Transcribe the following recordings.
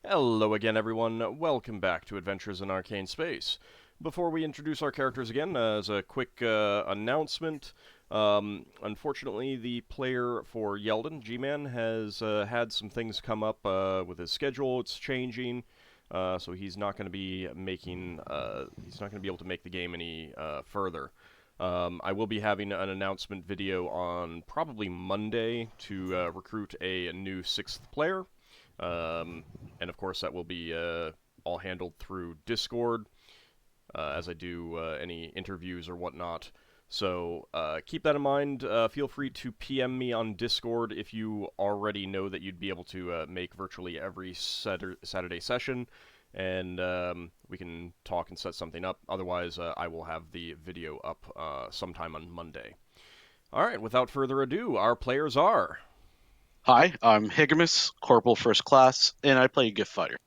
Hello again, everyone. Welcome back to Adventures in Arcane Space. Before we introduce our characters again, as a quick announcement, unfortunately, the player for Yeldan, G-Man, has had some things come up with his schedule. It's changing, so he's not going to be making. He's not going to be able to make the game any further. I will be having an announcement video on probably Monday to recruit a new 6th player. And of course that will be all handled through Discord, as I do any interviews or whatnot. So keep that in mind. Feel free to PM me on Discord if you already know that you'd be able to make virtually every Saturday session, and we can talk and set something up. Otherwise, I will have the video up sometime on Monday. Alright, without further ado, our players are... Hi, I'm Higgimus, Corporal First Class, and I play Giff Fighter.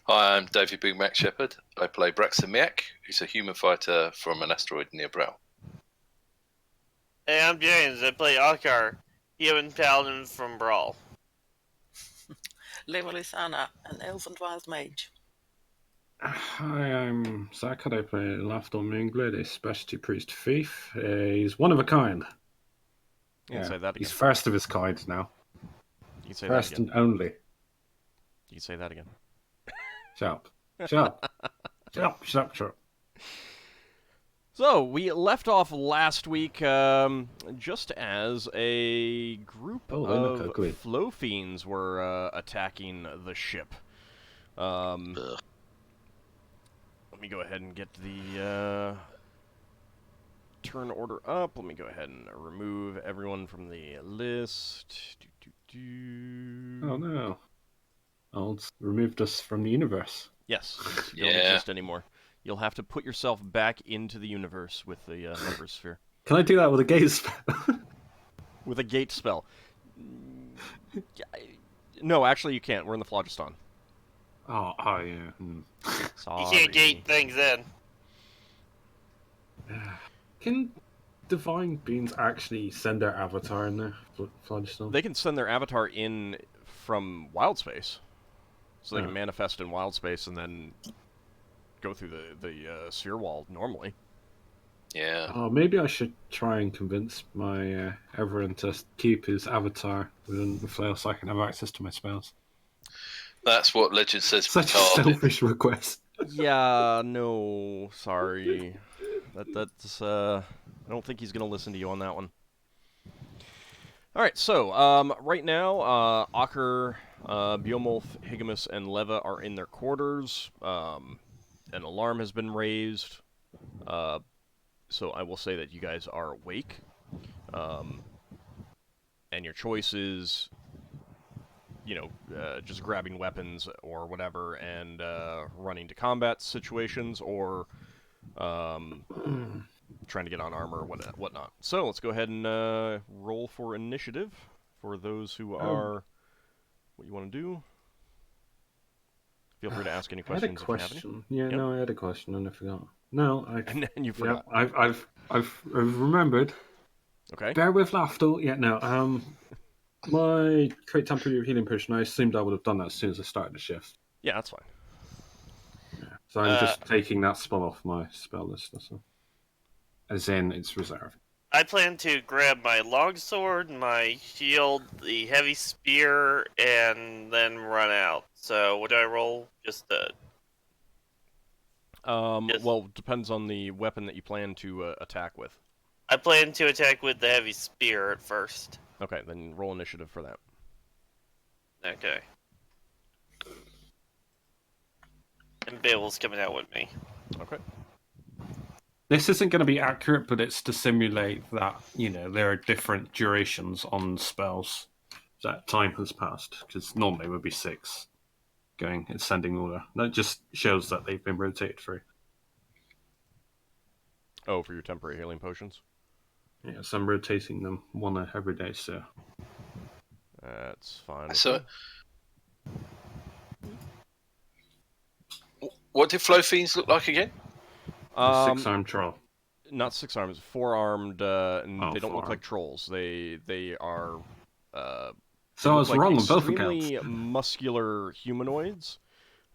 Hi, I'm David Big Mac Shepherd. I play Braxon, who's a human fighter from an asteroid near Bral. Hey, I'm James. I play Ockar, human paladin from Bral. Levalithana, an elven wild mage. Hi, I'm Zach, and I play Lafdul Moonglade, a specialty priest thief. He's one of a kind. You can say that again. He's first of his kind now. You can say First that again. and only. You can say that again. Shut up. Shut up. Shut up. Shut up. Shut up. So, we left off last week just as a group of flow fiends were attacking the ship. Let me go ahead and get the turn order up. Let me go ahead and remove everyone from the list. Oh no. It's removed us from the universe. Yes, you don't exist anymore. You'll have to put yourself back into the universe with the number sphere. Can I do that with a gate spell? With a gate spell. No, actually you can't. We're in the phlogiston. Oh yeah. Sorry. You can't gate things in. Can divine beings actually send their avatar in there? Phlogiston? They can send their avatar in from wild space. So they can manifest in wild space and then go through the sphere wall normally. Yeah. Oh, maybe I should try and convince my Everin to keep his avatar within the flail so I can have access to my spells. That's what legend says. Such a selfish request. Yeah, no, sorry. That's I don't think he's gonna listen to you on that one. Alright, so, right now, Ockar, Beowulf, Higgimus, and Leva are in their quarters. An alarm has been raised. So I will say that you guys are awake. And your choice is, just grabbing weapons or whatever and running to combat situations, or trying to get on armor or whatnot. So let's go ahead and roll for initiative for those who are what you want to do. Feel free to ask any questions. I had a question. If you have any. Yeah, Yep. no, I had a question and I forgot. No, and then you forgot. Yeah, I've remembered. Okay. Bear with Lafdul. Yeah, no. My create temporary healing potion. I assumed I would have done that as soon as I started the shift. Yeah, that's fine. Yeah. So I'm just taking that spell off my spell list. That's all. As in, it's reserved. I plan to grab my longsword, my shield, the heavy spear, and then run out. So what do I roll? Just Well, depends on the weapon that you plan to attack with. I plan to attack with the heavy spear at first. Okay, then roll initiative for that. Okay. And Bill's coming out with me. Okay. This isn't going to be accurate, but it's to simulate that, there are different durations on spells. That time has passed, because normally it would be 6 going in ascending order. That just shows that they've been rotated through. Oh, for your temporary healing potions? Yeah, so I'm rotating them one every day, so... That's fine. So, what do flow fiends look like again? 6-armed troll. Not 6 arms, 4-armed, and they don't look four-armed. like trolls. They are So I look was like wrong on both extremely accounts. muscular humanoids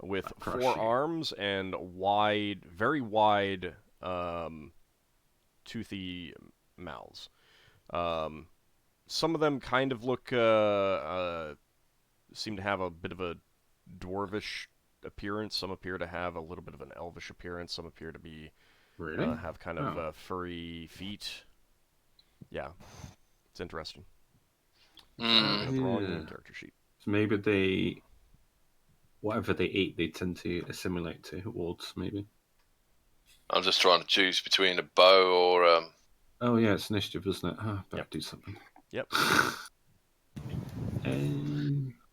with That crush 4 you. arms and wide, very wide, toothy mouths. Some of them kind of look, seem to have a bit of a dwarvish appearance. Some appear to have a little bit of an elvish appearance. Some appear to be Really? have kind of Oh. furry feet. Yeah, it's interesting. Mm. Got the wrong Yeah. character sheet. So maybe they, whatever they eat, they tend to assimilate towards. Maybe. I'm just trying to choose between a bow or Oh yeah, it's initiative, isn't it? Oh, better Yep. do something. Yep.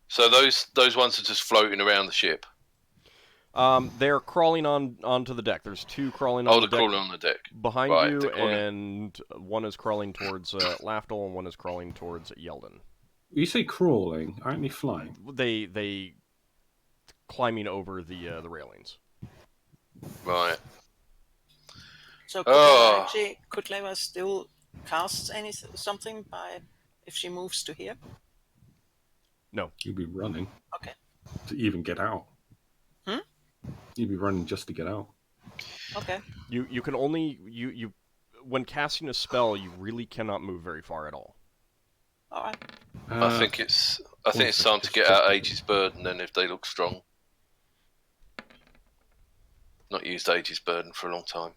So those ones are just floating around the ship. They're crawling onto the deck. There's 2 crawling on Oh, the they're deck crawling on the deck. behind Right, you, they're crawling. and one is crawling towards Lafdul, and one is crawling towards Yeldan. You say crawling, aren't they flying? They climbing over the railings. Right. So could Oh. could Leva still cast something by if she moves to here? You'd be running. Okay. To even get out. Hmm? You'd be running just to get out. Okay. You can only you when casting a spell, you really cannot move very far at all. All right. I think it's time to get out Aegis Burden then if they look strong. Not used Aegis Burden for a long time.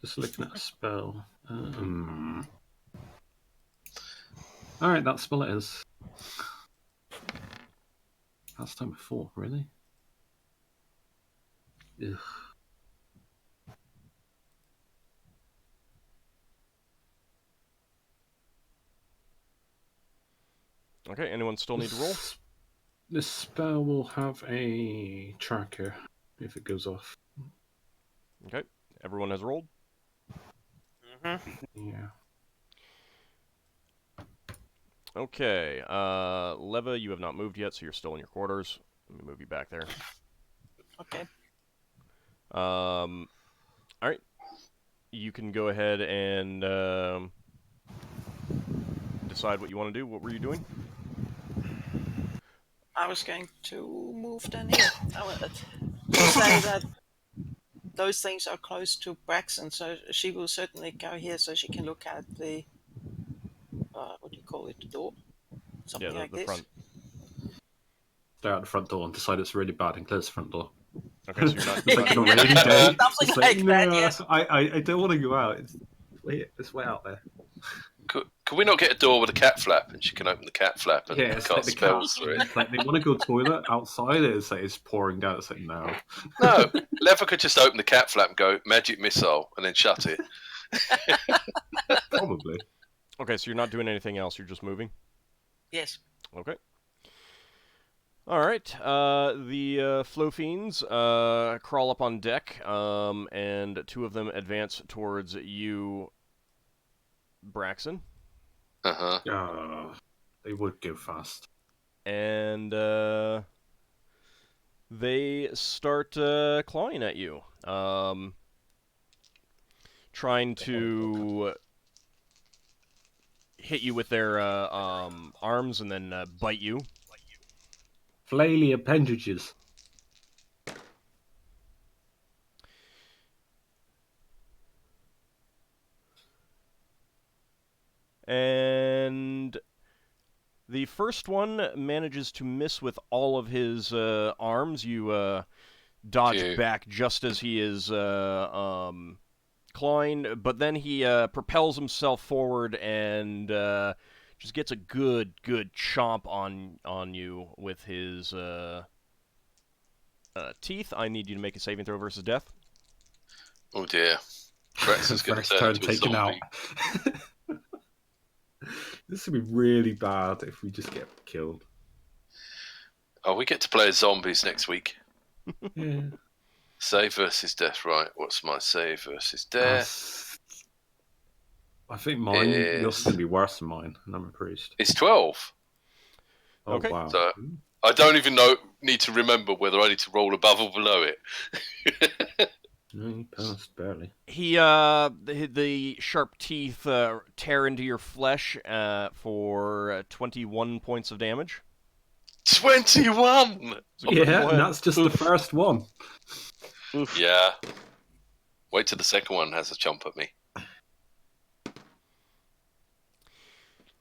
Just looking at a spell. Alright, that spell it is. That's time before, really? Ugh. Okay, anyone still need to roll? This spell will have a tracker if it goes off. Okay, everyone has rolled. Mm-hmm. Yeah. Okay, Leva, you have not moved yet, so you're still in your quarters. Let me move you back there. Okay. All right, you can go ahead and decide what you want to do. What were you doing? I was going to move then here. You say that those things are close to Braxon, so she will certainly go here so she can look at the what do you call it, the door? Something Yeah, like the this. front. Stare at the front door and decide it's really bad and close the front door. Okay, so you're not. It's like on a rainy day. Something It's like that, no, yes. I don't want to go out. It's way out there. Could we not get a door with a cat flap and she can open the cat flap and Yeah, it's cast like the spells cat. through it? It's like they want to go toilet outside. It's like it's pouring down. It's like no. No, Lever could just open the cat flap and go magic missile and then shut it. Probably. Okay, so you're not doing anything else. You're just moving. Yes. Okay. All right. The flow fiends crawl up on deck, and 2 of them advance towards you, Braxon, They would go fast. and they start clawing at you, trying to hit you with their arms and then bite you. Flaily appendages. And the first one manages to miss with all of his arms. You dodge Phew. back just as he is clawing, but then he propels himself forward and just gets a good chomp on you with his teeth. I need you to make a saving throw versus death. Oh dear. Braxon's going to First turn turn into a taken out. zombie. This would be really bad if we just get killed. Oh, we get to play as zombies next week. Yeah. Save versus death, right? What's my save versus death? I think mine, Is- yours is going to be worse than mine, and I'm a priest. It's 12. Oh, Okay. wow. So I don't even need to remember whether I need to roll above or below it. No, he passed barely. The sharp teeth tear into your flesh for 21 points of damage. 21! It's a critical Yeah, hit. and that's just the first one. Oof. Yeah. Wait till the second one has a jump at me.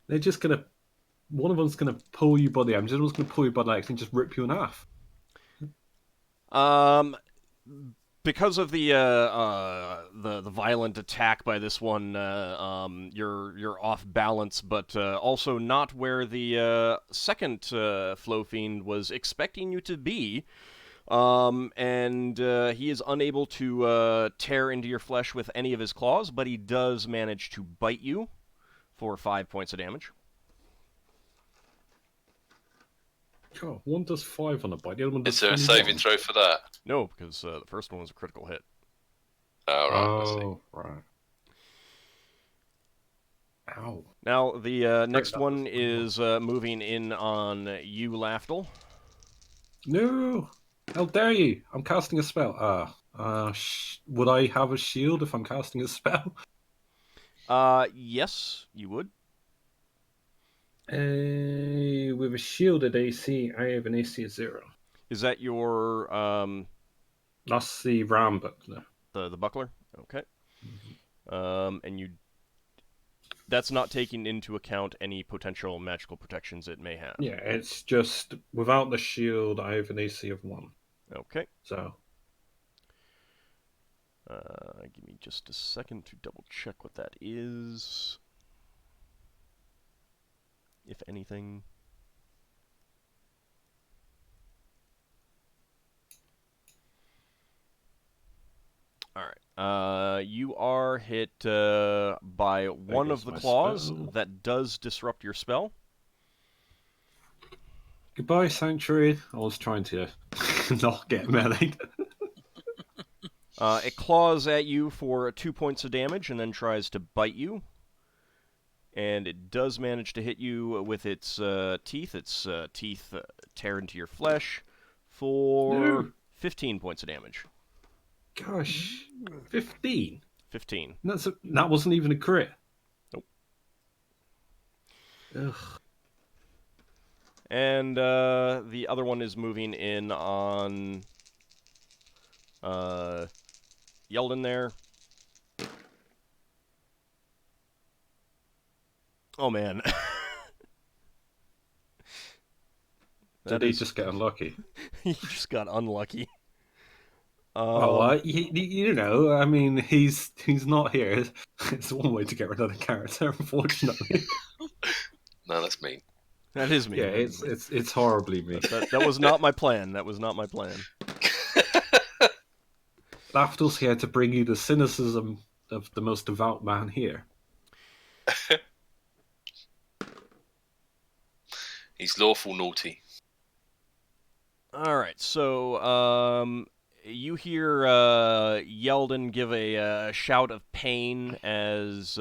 They're just gonna. One of them's gonna pull you by the arms. The other one's gonna pull you by the legs and just rip you in half. Because of the violent attack by this one, you're off balance, but also not where the second flow fiend was expecting you to be. And he is unable to tear into your flesh with any of his claws, but he does manage to bite you for 5 points of damage. God, one does 5 on a bite. The other one does Is there a 21. saving throw for that? No, because the first one was a critical hit. Oh, right. I see. Oh, right. Ow. Now, the next that one was- is moving in on you, Lafdul. No! How dare you! I'm casting a spell. Would I have a shield if I'm casting a spell? Yes, you would. With a shielded AC, I have an AC of 0. Is that your That's the ram buckler. the buckler? Okay. And you that's not taking into account any potential magical protections it may have. Yeah, it's just without the shield, I have an AC of 1. Okay. So Give me just a second to double check what that is. If anything. Alright. You are hit by one of guess the my claws spell. that does disrupt your spell. goodbye, Sanctuary. I was trying to not get meleeed. It claws at you for 2 points of damage and then tries to bite you. And it does manage to hit you with its teeth. Its teeth tear into your flesh for No. 15 points of damage. Gosh, 15. 15. That wasn't even a crit. Nope. Ugh. And the other one is moving in on Yeldan there. Oh, man. Did he just get unlucky? He just got unlucky. You know, I mean, he's not here. It's one way to get rid of the character, unfortunately. No, that's mean. That is me. Yeah, it's horribly mean. That was not my plan. That was not my plan. Lafdul's here to bring you the cynicism of the most devout man here. He's lawful naughty. All right, so you hear Yeldan give a shout of pain as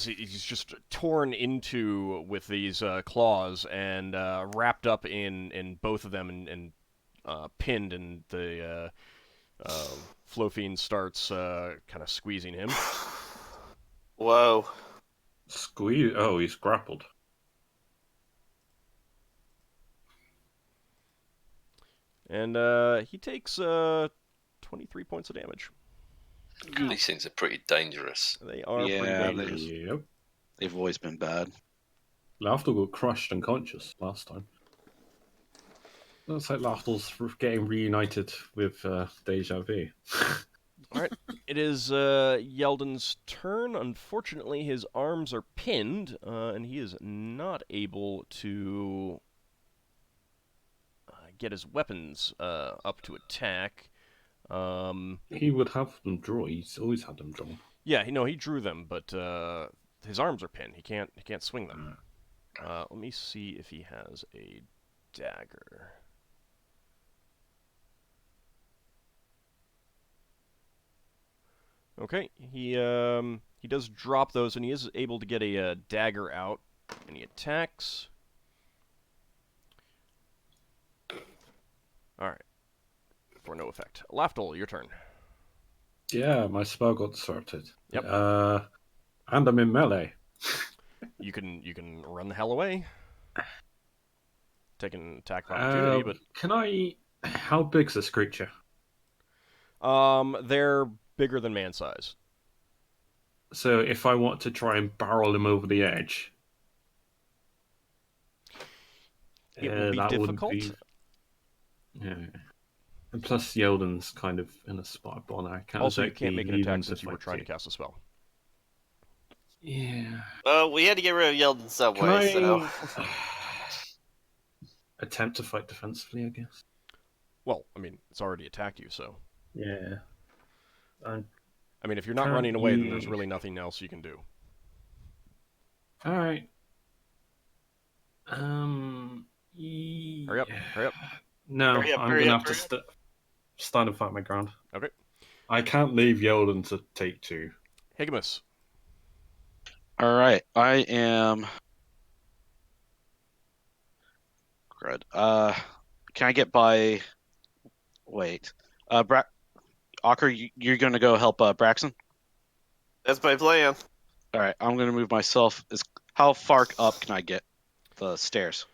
he's just torn into with these claws and wrapped up in both of them and pinned, and the Flow Fiend starts kind of squeezing him. Whoa. Squeeze. Oh, he's grappled. And he takes 23 points of damage. These things are pretty dangerous. They are Yeah, pretty dangerous. Yep. They've always been bad. Lafdul got crushed unconscious last time. Looks like Lafdul's getting reunited with Deja Vu. Alright, it is Yeldan's turn. Unfortunately, his arms are pinned, and he is not able to get his weapons up to attack. He would have them drawn. He's always had them drawn. Yeah, he drew them, but his arms are pinned. He can't swing them. Let me see if he has a dagger. Okay, he does drop those, and he is able to get a dagger out, and he attacks. Alright. For no effect. Lafdul, your turn. Yeah, my spell got disrupted. Yep. And I'm in melee. You can run the hell away. Take an attack of opportunity, but Can I... How big's this creature? they're bigger than man size. So if I want to try and barrel him over the edge... It will be that difficult. wouldn't be... Yeah. And plus Yeldan's kind of in a spot on I can't Also, you exactly can't make an leave attack him since you were trying to fight. cast a spell. Yeah. We had to get rid of Yeldan some Can way, so... I attempt to fight defensively, I guess? Well, I mean, it's already attacked you, so... Yeah. I mean, if you're not Can't running away, then you- there's really nothing else you can do. Alright. Hurry up, hurry up. No, Hurry up, I'm hurry gonna up, have to stand and fight my ground. Okay. I can't leave Yeldan to take 2. Higgimus. All right, I am. Crud. Can I get by? Wait. Ockar, you're gonna go help Braxon. That's my plan. All right, I'm gonna move myself. How far up can I get the stairs?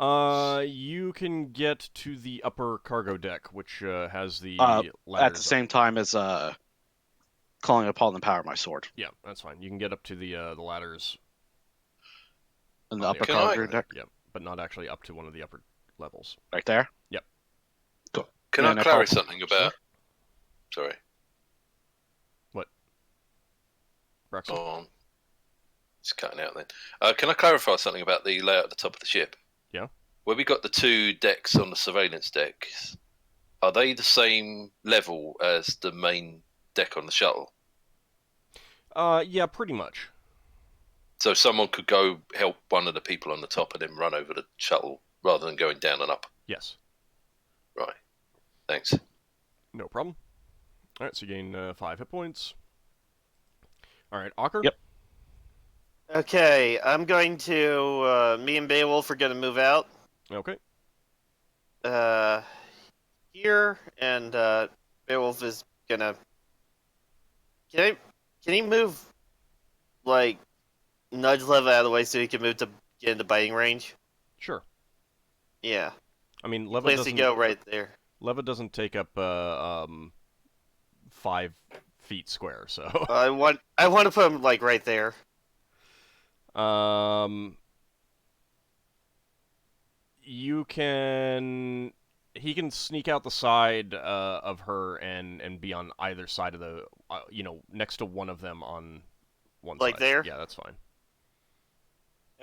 You can get to the upper cargo deck, which has the At ladders the same time as calling upon the power of my sword Yeah, that's fine. You can get up to the ladders in the on upper the cargo Can I- deck, Yeah, but not actually up to one of the upper levels. right there. Yep. Cool. Can Yeah, I no clarify problem. something about? Sorry. Braxon? Oh, it's cutting out then. Can I clarify something about the layout at the top of the ship? Yeah. Where we got the 2 decks on the surveillance decks, are they the same level as the main deck on the shuttle? Yeah, pretty much. So someone could go help one of the people on the top and then run over the shuttle rather than going down and up. Yes. Right. Thanks. No problem. Alright, so you gain 5 hit points. Alright, Ockar? Yep. Okay, I'm going to... me and Beowulf are going to move out. Okay. Here, and Beowulf is going to... Can he move, like, nudge Leva out of the way so he can move to get into biting range? Sure. Yeah. I mean, Leva Place to doesn't... go right there. Leva doesn't take up 5 feet square, so... I want to put him, like, right there. You can... He can sneak out the side of her and be on either side of the... next to one of them on one Like side. there? Yeah, that's fine.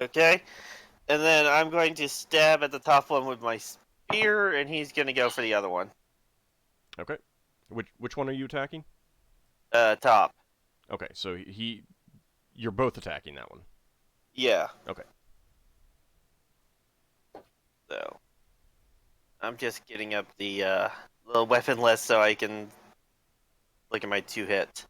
Okay? And then I'm going to stab at the top one with my spear, and he's going to go for the other one. Okay. Which one are you attacking? Top. Okay, so you're both attacking that one. Yeah. Okay. So, I'm just getting up the little weapon list so I can look at my 2 hits.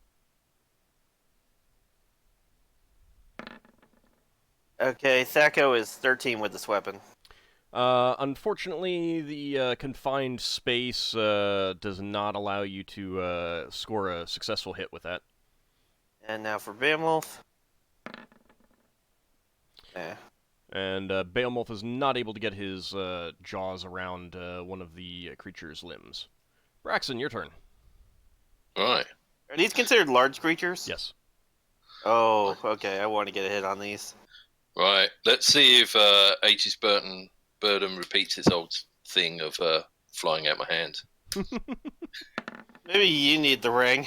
Okay, Thaco is 13 with this weapon. Unfortunately, the confined space does not allow you to score a successful hit with that. And now for Beowulf. Yeah. And Beowulf is not able to get his jaws around one of the creature's limbs. Braxon, your turn. Right. Are these considered large creatures? Yes. Oh, okay. I want to get a hit on these. Right. Let's see if Aegis Burden repeats its old thing of flying out my hand. Maybe you need the ring.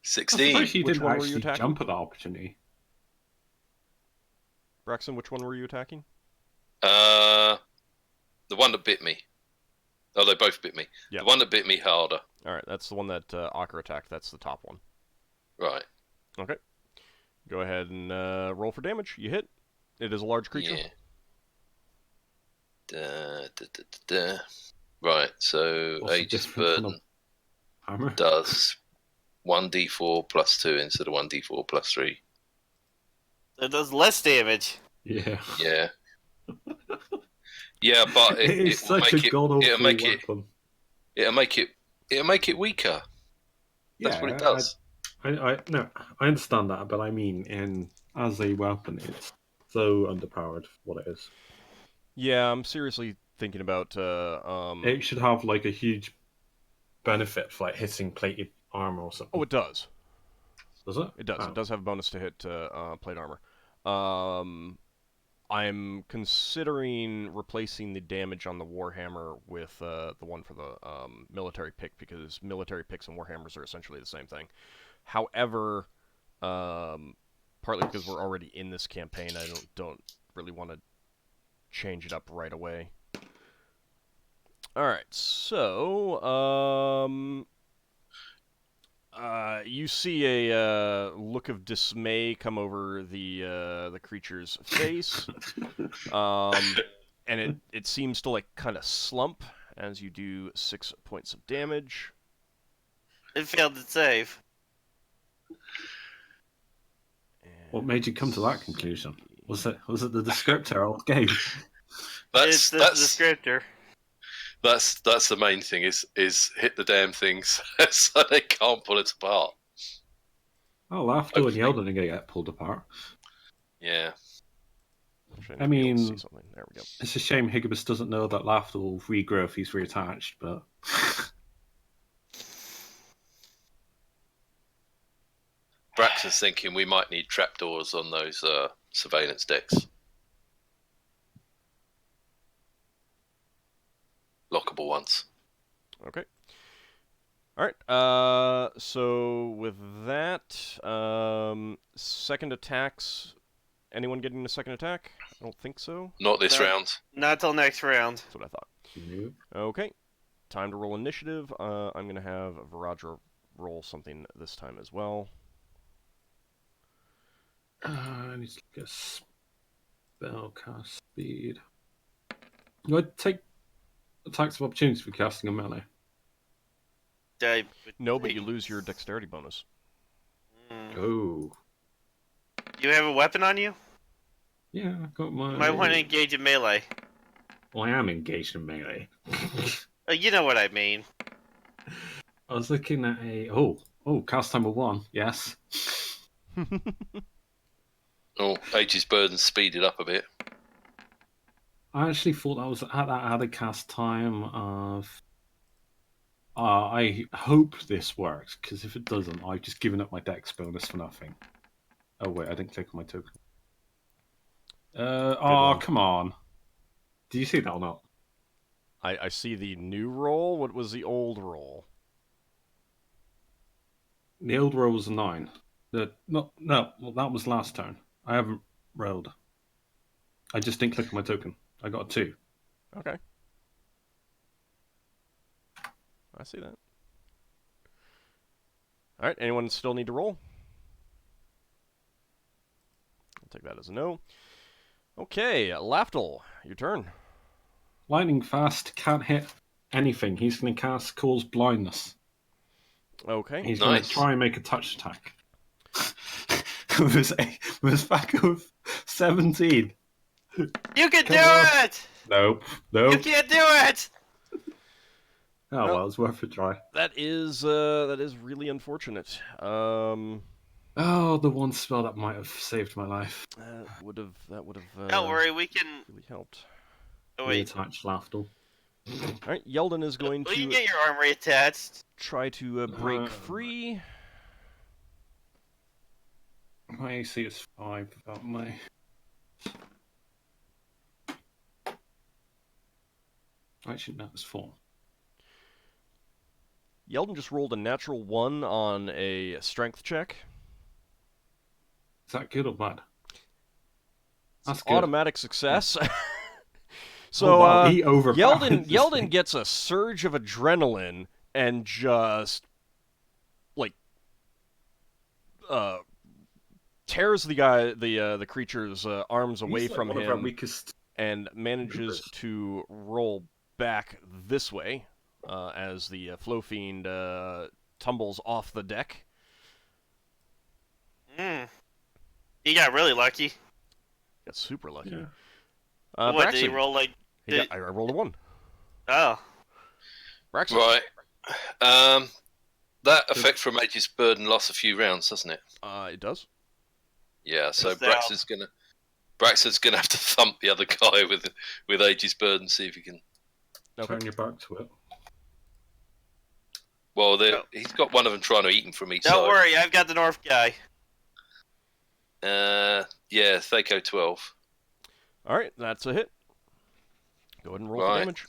16. I suppose you Which didn't one were you actually attacking? jump at the opportunity. Braxon, which one were you attacking? The one that bit me. Oh, they both bit me. Yeah. The one that bit me harder. Alright, that's the one that Ockar attacked. That's the top one. Right. Okay. Go ahead and roll for damage. You hit. It is a large creature. Yeah. Right, so What's the Aegis difference in Burden Armor? does 1d4 plus 2 instead of 1d4 plus 3. It does less damage. Yeah. Yeah. Yeah, but It is such a god awful it'll make it weapon. it'll make it weaker. That's what it does. No, I understand that, but I mean, as a weapon, it's so underpowered for what it is. Yeah, I'm seriously thinking about It should have like a huge benefit for like hitting plated armor or something. Oh, it does. Does it? It does. Oh. It does have a bonus to hit plate armor. I'm considering replacing the damage on the Warhammer with the one for the military pick, because military picks and Warhammers are essentially the same thing. However, partly because we're already in this campaign, I don't really want to change it up right away. Alright, so, you see a look of dismay come over the creature's face, and it seems to like kind of slump as you do 6 points of damage. It failed to save. What made you come to that conclusion? Was it the descriptor I gave? It's the descriptor. That's the main thing is hit the damn things so they can't pull it apart. Oh, Lafdul and Yeldan are going to get pulled apart. Yeah. I mean, see something. There we go. It's a shame Higgimus doesn't know that Lafdul will regrow if he's reattached, but... Braxon's thinking we might need trapdoors on those surveillance decks. Lockable ones. Okay. Alright, so with that, second attacks. Anyone getting a second attack? I don't think so. Not this No. round. Not till next round. That's what I thought. Nope. Okay. Time to roll initiative. I'm going to have Viraj roll something this time as well. I need to get spell cast speed. Do I take attacks of opportunity for casting a melee? No, but you lose your dexterity bonus. Oh. You have a weapon on you? Yeah, I got my... You might want to engage in melee. Well, I am engaged in melee. You know what I mean. I was looking at a... Oh, cast time of 1, yes. Oh, Age's Burden speeded up a bit. I actually thought that was at that added cast time of... I hope this works, because if it doesn't, I've just given up my dex bonus for nothing. Oh wait, I didn't click on my token. Come on. Do you see that or not? I see the new roll. What was the old roll? The old roll was a 9. Well, that was last turn. I haven't rolled. I just didn't click on my token. I got a 2. Okay. I see that. Alright, anyone still need to roll? I'll take that as a no. Okay, Lafdul, your turn. Lightning fast, can't hit anything. He's going to cast Cause Blindness. Okay. He's going to try and make a touch attack. with his back of 17. You can do on. it! Nope. You can't do it! Oh, well, it's worth a try. That is really unfortunate. Oh, the one spell that might have saved my life. That would have. Don't worry, we can... Really helped. Oh, wait. Reattach Lafdul. All right, Yeldan is going We can to get your arm reattached. try to break free. My AC is 5 without my... Actually, no, it's 4. Yeldan just rolled a natural 1 on a strength check. Is that good or bad? That's good. Automatic success. So, oh, wow. He overpowered Yeldan gets a surge of adrenaline and just, like, tears the creature's arms away from him and manages to roll back this way as the Flow Fiend tumbles off the deck. He got really lucky. Got super lucky. Yeah. What, did he roll like... I rolled a 1. Oh. Braxon. Right. That effect from Mage's Burden lasts a few rounds, doesn't it? It does. Yeah, so Just now. Braxton's gonna have to thump the other guy with Aegis Burden, see if he can. Turn your back to it. Well, he's got one of them trying to eat him from each side. Don't worry, I've got the North guy. Yeah, Thaco 12. All right, that's a hit. Go ahead and roll for Right. damage.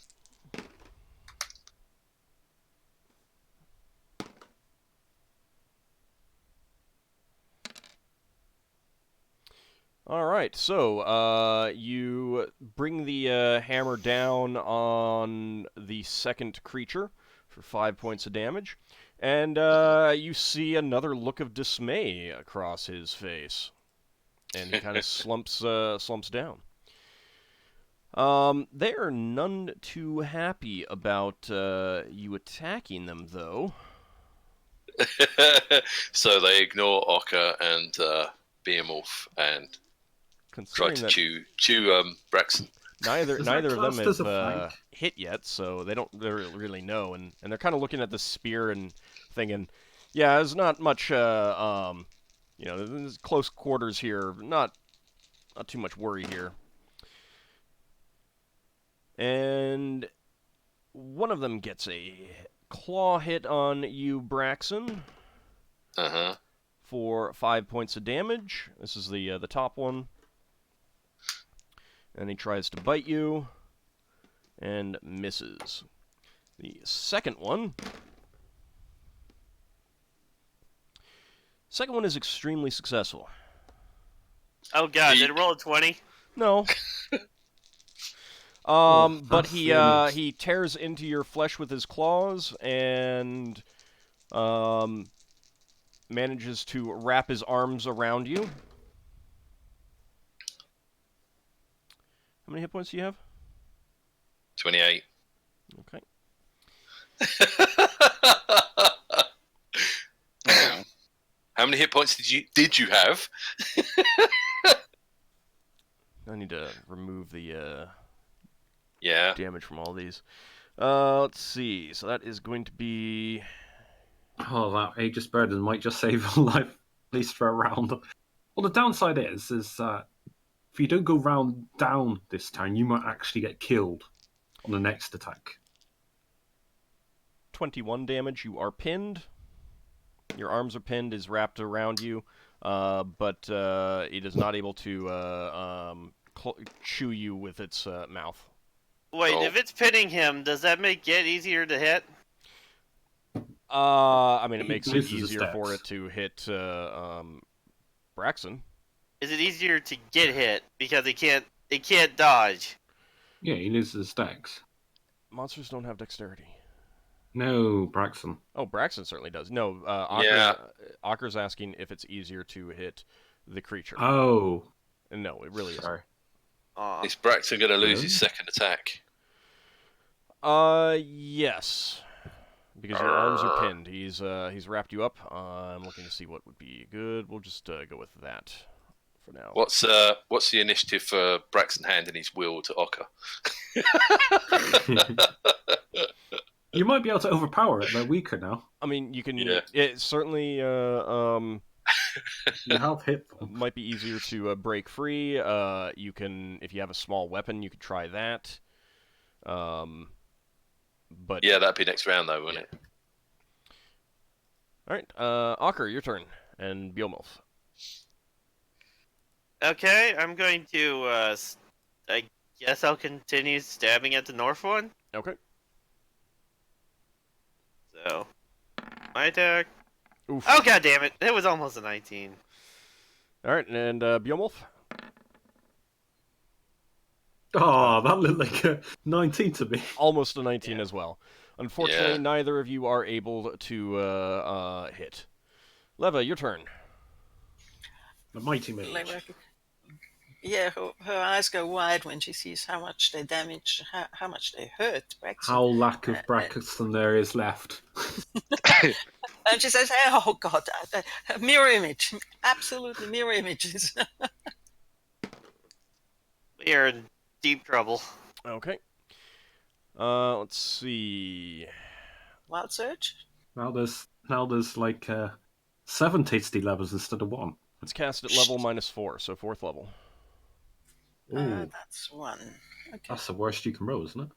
All right, so you bring the hammer down on the second creature for 5 points of damage, and you see another look of dismay across his face, and he kind of slumps down. They are none too happy about you attacking them, though. So they ignore Ockar and Behemoth and try to chew Braxon. Neither Is that of them classed as a have flank? hit yet, so they don't really know, and they're kind of looking at the spear and thinking, yeah, there's not much, there's close quarters here, not too much worry here. And one of them gets a claw hit on you, Braxon, for 5 points of damage. This is the top one. And he tries to bite you, and misses. The second one is extremely successful. Oh god, did it roll a 20? No. But that's he the miss. he tears into your flesh with his claws and manages to wrap his arms around you. How many hit points do you have? 28. Okay. How many hit points did you have? I need to remove the Yeah. damage from all these. Let's see. So that is going to be... Oh, that Aegis Burden might just save your life, at least for a round. Well, the downside is that if you don't go round down this turn, you might actually get killed on the next attack. 21 damage. You are pinned. Your arms are pinned, is wrapped around you, but it is not able to chew you with its mouth. Wait, Oh. if it's pinning him, does that make it easier to hit? I mean, it He makes it loses his easier for dex. it to hit Braxon. Is it easier to get hit because it can't dodge? Yeah, he loses his dex. Monsters don't have dexterity. No, Braxon. Oh, Braxon certainly does. No, Yeah. Ockar's asking if it's easier to hit the creature. Oh, And no, it really sorry. Aw. Is Braxton going to lose his Really? second attack? isn't. Yes. Because your arms are pinned. He's wrapped you up. I'm looking to see what would be good. We'll just go with that for now. What's the initiative for Braxton handing his will to Ockar? You might be able to overpower it. They're weaker now. I mean, you can. Yeah. It certainly You have hit them. might be easier to break free. You can, if you have a small weapon, you could try that. But Yeah, that'd be next round though, wouldn't it? all right, Ockar, your turn, and Behemoth. Okay, I'm going to, I guess I'll continue stabbing at the north one. Okay. So, my attack. Oof. Oh, god damn it! It was almost a 19. All right, and Behemoth. Oh, that looked like a 19 to me. Almost a 19 Yeah. as well. Unfortunately, Yeah. neither of you are able to hit. Leva, your turn. The mighty mage. Yeah, her eyes go wide when she sees how much they damage, how much they hurt Braxon. How lack of Braxton there is left. And she says, "Oh God, mirror image, absolutely mirror images." We are in deep trouble. Okay. Let's see. Wild search? Now there's like 7 tasty levels instead of 1. It's cast at level -4, so 4th level. Ooh, That's 1. Okay. that's the worst you can roll, isn't it?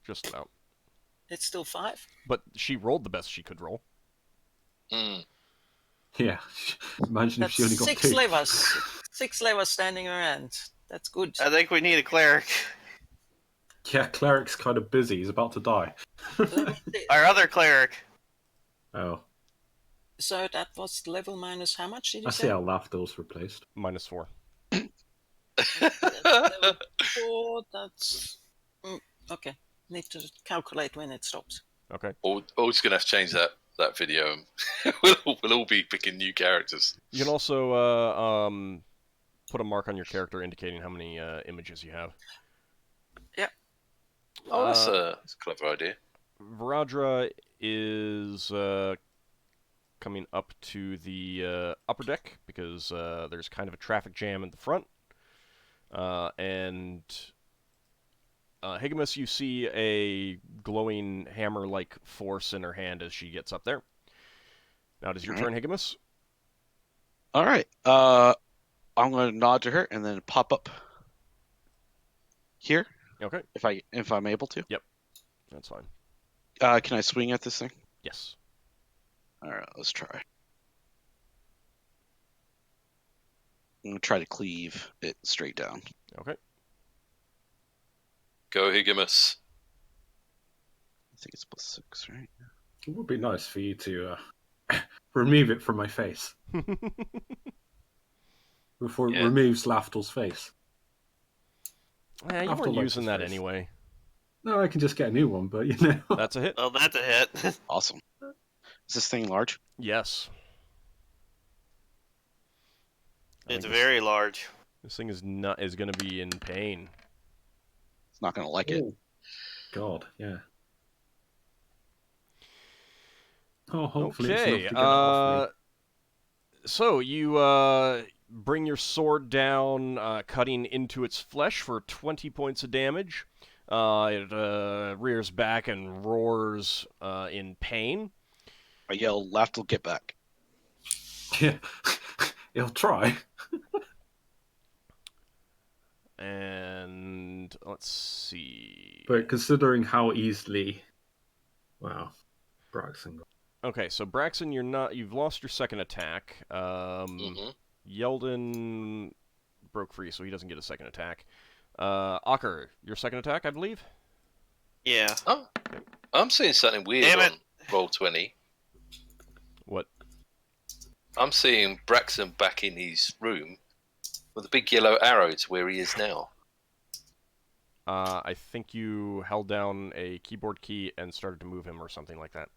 Just about. It's still 5. But she rolled the best she could roll. Mm. Yeah. Imagine if That's she only got 6 2. levers. 6 levers standing around. That's good. I think we need a cleric. Yeah, cleric's kind of busy. He's about to die. Let me see. Our other cleric. Oh, So that was level minus how much did you I say? see how Lafdul's replaced. -4. That's level 4, that's... okay. Need to calculate when it stops. Okay. Always gonna have to change that video. We'll all be picking new characters. You can also put a mark on your character indicating how many images you have. Oh, that's a clever idea. Varadra is coming up to the upper deck because there's kind of a traffic jam in the front. And Higgimus, you see a glowing hammer-like force in her hand as she gets up there. Now it is your turn, Higgimus. All right. I'm going to nod to her and then pop up here Okay, if I'm able to. that's fine. Can I swing at this thing? Yes. All right, let's try. I'm going to try to cleave it straight down. Okay. Go Higgimus. I think it's +6, right? It would be nice for you to remove it from my face before it Yeah. removes Lafdul's face. You Lafdul weren't likes using his that face. anyway. No, I can just get a new one, but you know. That's a hit. Well, that's a hit. Awesome. Is this thing large? Yes. I It's think very large. this thing is going to be in pain. It's not going to like it. Oh, God, yeah. Oh, hopefully it's enough Okay. to get it off me. So you bring your sword down, cutting into its flesh for 20 points of damage. It rears back and roars in pain. I yell, Lafdul, get back. Yeah, he'll try. And let's see. But considering how easily, wow, Braxon. Okay, so Braxon, you've lost your second attack. Mm-hmm. Yeldan broke free, so he doesn't get a second attack. Ockar, your second attack, I believe? Yeah. Oh, I'm seeing something weird Damn it. on Roll20. What? I'm seeing Braxon back in his room with a big yellow arrow to where he is now. I think you held down a keyboard key and started to move him or something like that.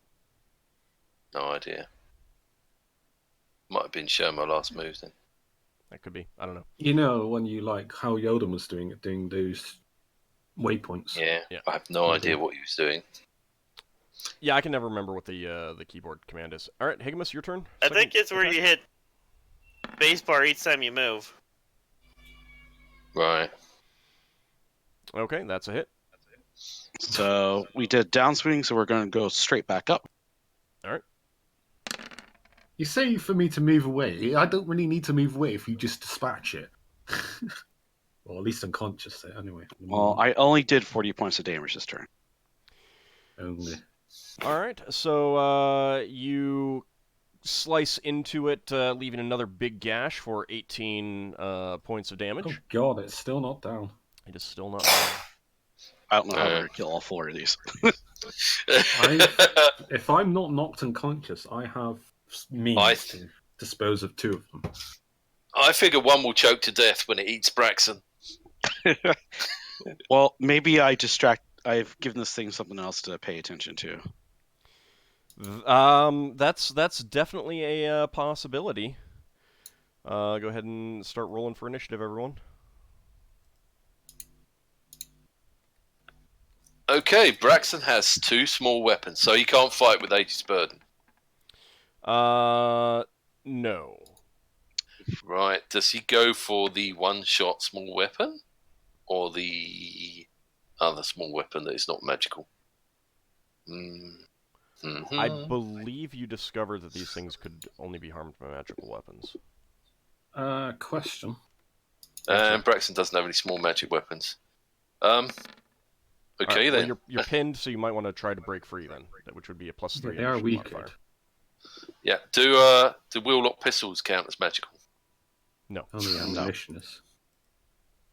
No idea. Might have been showing my last moves then. That could be. I don't know. You know, when you like how Yeldan was doing those waypoints. Yeah, Yeah. I have no idea what he was doing. Yeah, I can never remember what the keyboard command is. All right, Higgimus, your turn. I think it's where attack. you hit spacebar each time you move. Right. Okay, that's a hit. So we did downswing, so we're going to go straight back up. All right. You say for me to move away. I don't really need to move away if you just dispatch it. Well, at least unconscious there, anyway. Well, I only did 40 points of damage this turn. Only. All right. So you slice into it, leaving another big gash for 18 points of damage. Oh, God, it's still not down. It is still not down. I don't know how we're going to kill all 4 of these. If I'm not knocked unconscious, I have means to dispose of 2 of them. I figure one will choke to death when it eats Braxon. Well, maybe I've given this thing something else to pay attention to. That's definitely a possibility. Go ahead and start rolling for initiative, everyone. Okay, Braxon has 2 small weapons, so he can't fight with Aegis Burden. No. Right, does he go for the one-shot small weapon? Or the other small weapon that is not magical. I believe you discovered that these things could only be harmed by magical weapons. Question. And Braxon doesn't have any small magic weapons. Okay, Alright, then. well, you're pinned, so you might want to try to break free then, which would be a +3. They are initiative weakened. modifier. Yeah. Do wheel-lock pistols count as magical? No. Only ammunition is.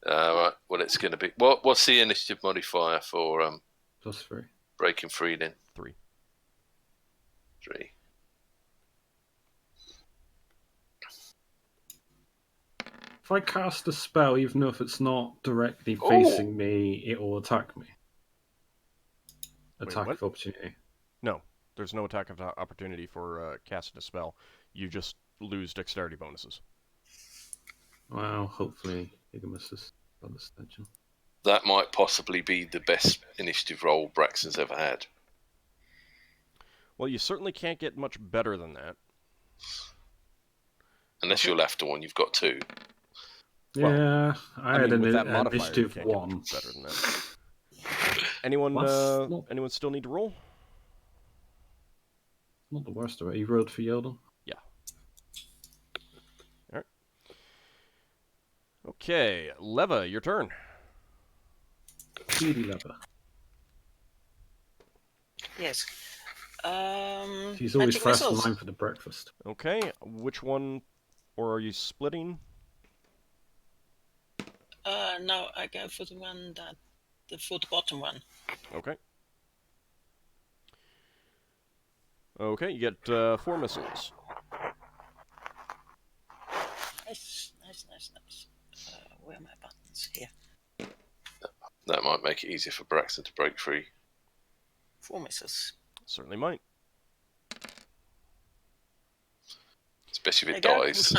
Right. Well, it's going to be. What's the initiative modifier for +3. breaking free then? 3. 3. If I cast a spell, even if it's not directly facing me, it will attack me. Attack what? of opportunity. No, there's no attack of opportunity for casting a spell. You just lose dexterity bonuses. Well, hopefully Higgimus has got this attention. That might possibly be the best initiative roll Braxton's ever had. Well, you certainly can't get much better than that. Unless you're Lafdul and you've got 2. Well, Yeah, I had with that an modifier, you initiative can't get 1. much better than that. Anyone anyone still need to roll? Not the worst of it. You rolled for Yeldan? Yeah. Alright. Okay, Leva, your turn. Speedy lever. Yes. She's always magic first in missiles. line for the breakfast. Okay, which one, or are you splitting? No, I go for the one for the bottom one. Okay. Okay, you get 4 missiles. Nice. Where are my buttons? Here. That might make it easier for Braxton to break free. 4 misses. Certainly might. Especially if it There you go. dies.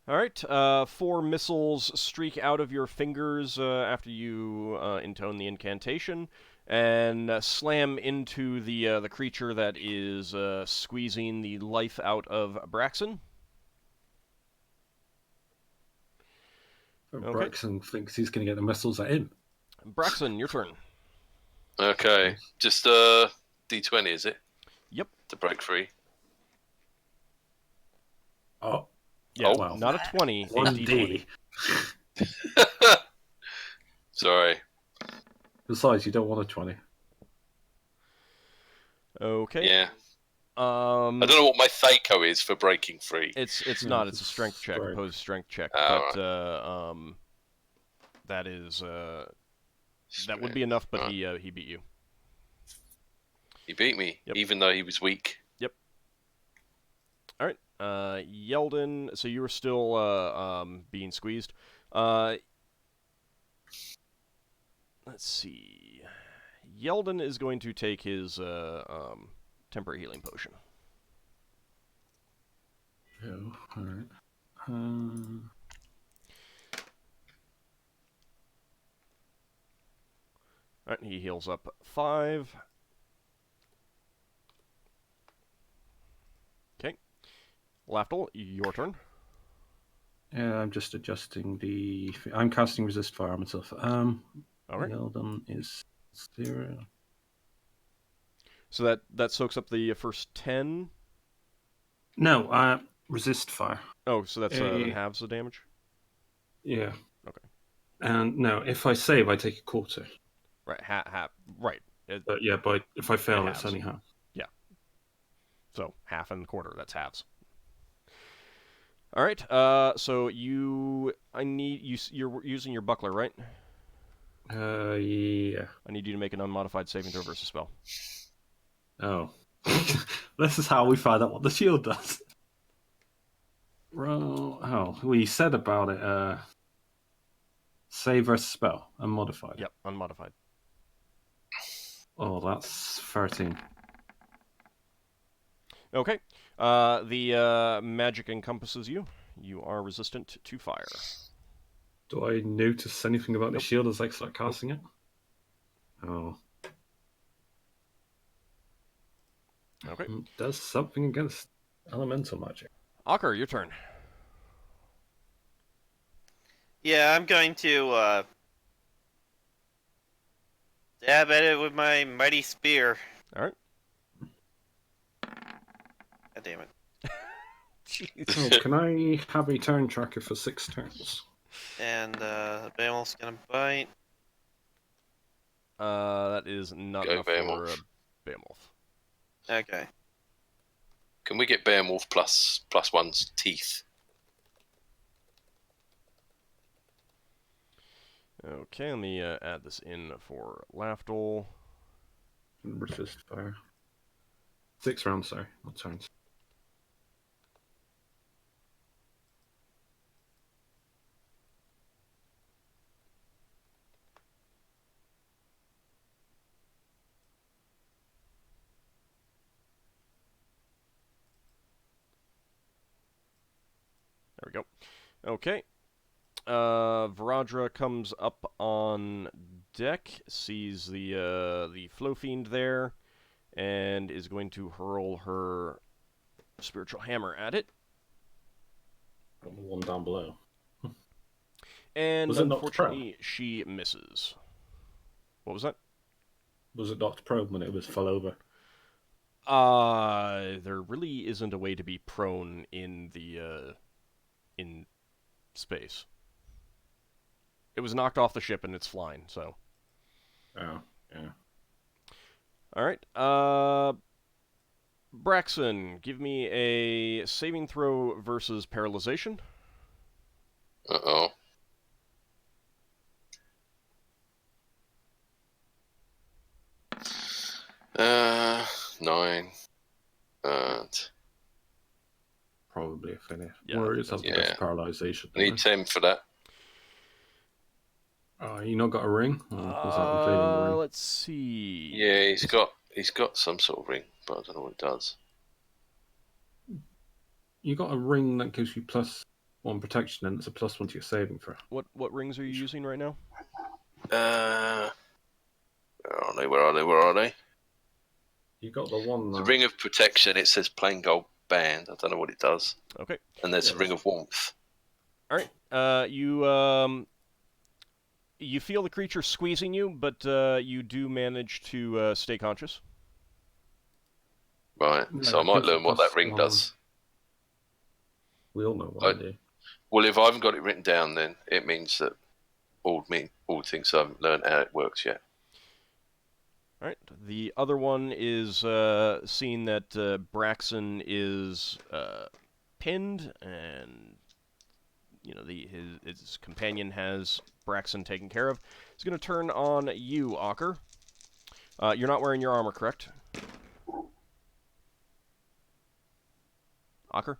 Alright, 4 missiles streak out of your fingers after you intone the incantation, and slam into the creature that is squeezing the life out of Braxon. Okay. Braxon thinks he's going to get the missiles at him. Braxon, your turn. Okay, just D20, is it? Yep. To break free. Oh, Yeah, Oh. well. not a 20, a 1D. D20. Sorry. Besides, you don't want a 20. Okay. Yeah. I don't know what my Thaco is for breaking free. It's No, not. it's It's a strength check, strength. opposed strength check. Oh, But that is that would be enough. But Right. he beat you. He beat me, Yep. even though he was weak. All right, Yeldan. So you were still being squeezed. Let's see. Yeldan is going to take his temporary healing potion. Oh, alright. All right, he heals up 5. Okay, Lafdul, your turn. Yeah, I'm just adjusting the... I'm casting resist fire myself. All right. Yeldan is 0. So that soaks up the first 10. No, resist fire. Oh, so that's Eh. halves the damage. Yeah. Okay. And no, if I save, I take a quarter. Right, half. Right. But yeah, but if I fail, it's halves. only half. So half and quarter. That's halves. All right. So you're using your buckler, right? Yeah. I need you to make an unmodified saving throw versus spell. Oh. This is how we find out what the shield does. Oh, we said about it. Save versus spell, unmodified. Yep, unmodified. Oh, that's 13. Okay. The magic encompasses you. You are resistant to fire. Do I notice anything about the Nope. shield as I start casting it? Oh. Okay. It does something against elemental magic. Ockar, your turn. Yeah, I'm going to Dab at it with my mighty spear. Alright. God damn it. Jeez. Oh, can I have a turn tracker for 6 turns? And Beowulf's gonna bite. That is not Go enough for Beowulf. Beowulf. Okay. Can we get Beowulf +1's teeth? Okay, let me add this in for Lafdul. Resist fire. 6 rounds, sorry, not turns. There we go. Okay. Varadra comes up on deck, sees the Flow Fiend there, and is going to hurl her spiritual hammer at it. Got the one down below. And Was it not unfortunately, she misses. What was that? Was it Dr. Probe when it was fell over? There really isn't a way to be prone in the in space. It was knocked off the ship and it's flying, so. Oh, yeah. Alright, Braxon, give me a saving throw versus paralyzation. Uh-oh. Uh, 9. And Probably a finish. Yeah, Warriors have the yeah. best paralyzation. I need 10 for that. You not got a ring? Or was that including the ring? Let's see. Yeah, he's got some sort of ring, but I don't know what it does. You got a ring that gives you +1 protection, and it's a +1 to your saving throw. What rings are you using right now? Where are they? You got the one The that... ring of protection, it says plain gold band. I don't know what it does. Okay. And there's a ring of warmth. Alright, you feel the creature squeezing you, but you do manage to stay conscious. Right, Yeah, so I it might gives you learn what that ring +1. does. We all know what I do. Well, if I haven't got it written down, then it means that all things I haven't learned how it works yet. Alright, the other one is seeing that Braxon is pinned, and his companion has Braxon taken care of. He's going to turn on you, Ockar. You're not wearing your armor, correct? Ockar?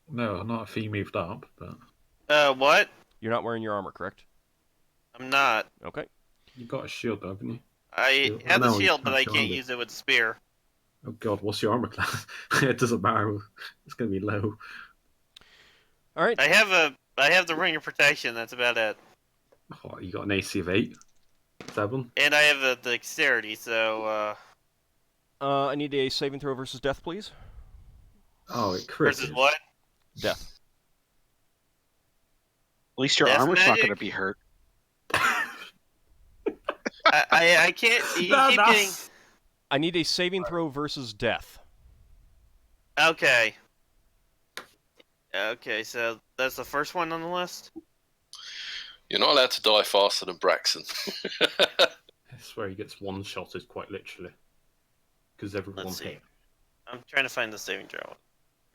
No, not if he moved up, but... What? You're not wearing your armor, correct? I'm not. Okay. You got a shield, though, haven't you? I Oh, have the no, you shield, but can't I show can't it. use it with the spear. Oh god, what's your armor class? It doesn't matter. It's going to be low. Alright. I have the ring of protection. That's about it. Oh, you got an AC of 8? 7? And I have the dexterity. So I need a saving throw versus death, please. Oh, it versus crits. what? Death. At least your Death armor's not magic? going to be hurt. I can't. You No, keep that's- getting. I need a saving throw versus death. Okay. Okay, so that's the first one on the list. You're not allowed to die faster than Braxon. I swear he gets one-shotted, quite literally. Because everyone Let's see. hit. I'm trying to find the saving throw.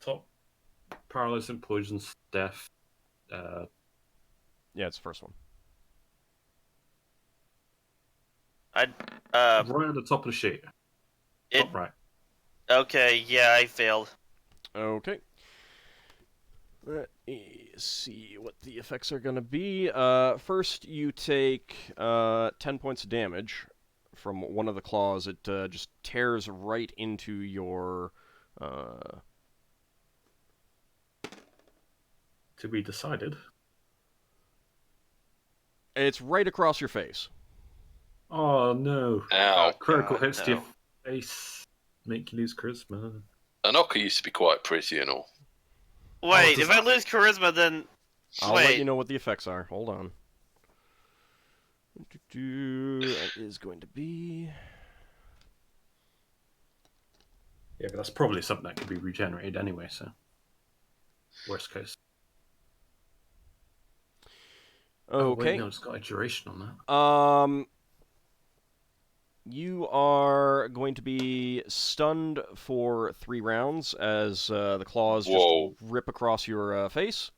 Top. Paralyzing, poisons, death. Yeah, it's the first one. Right at the top of the sheet. It. Top right. Okay, yeah, I failed. Okay. Let me see what the effects are going to be. First, you take 10 points of damage from one of the claws. It just tears right into your... To be decided. It's right across your face. Oh no. Ow. Critical God, hits to your no. face. Make you lose charisma. And Ockar used to be quite pretty and all. Wait, does if I that- lose charisma, then I'll let Wait. you know what the effects are. Hold on. That is going to be... Yeah, but that's probably something that could be regenerated anyway, so... Worst case. Oh, wait, Okay. no, it's got a duration on that. You are going to be stunned for 3 rounds as the claws Whoa. just rip across your face.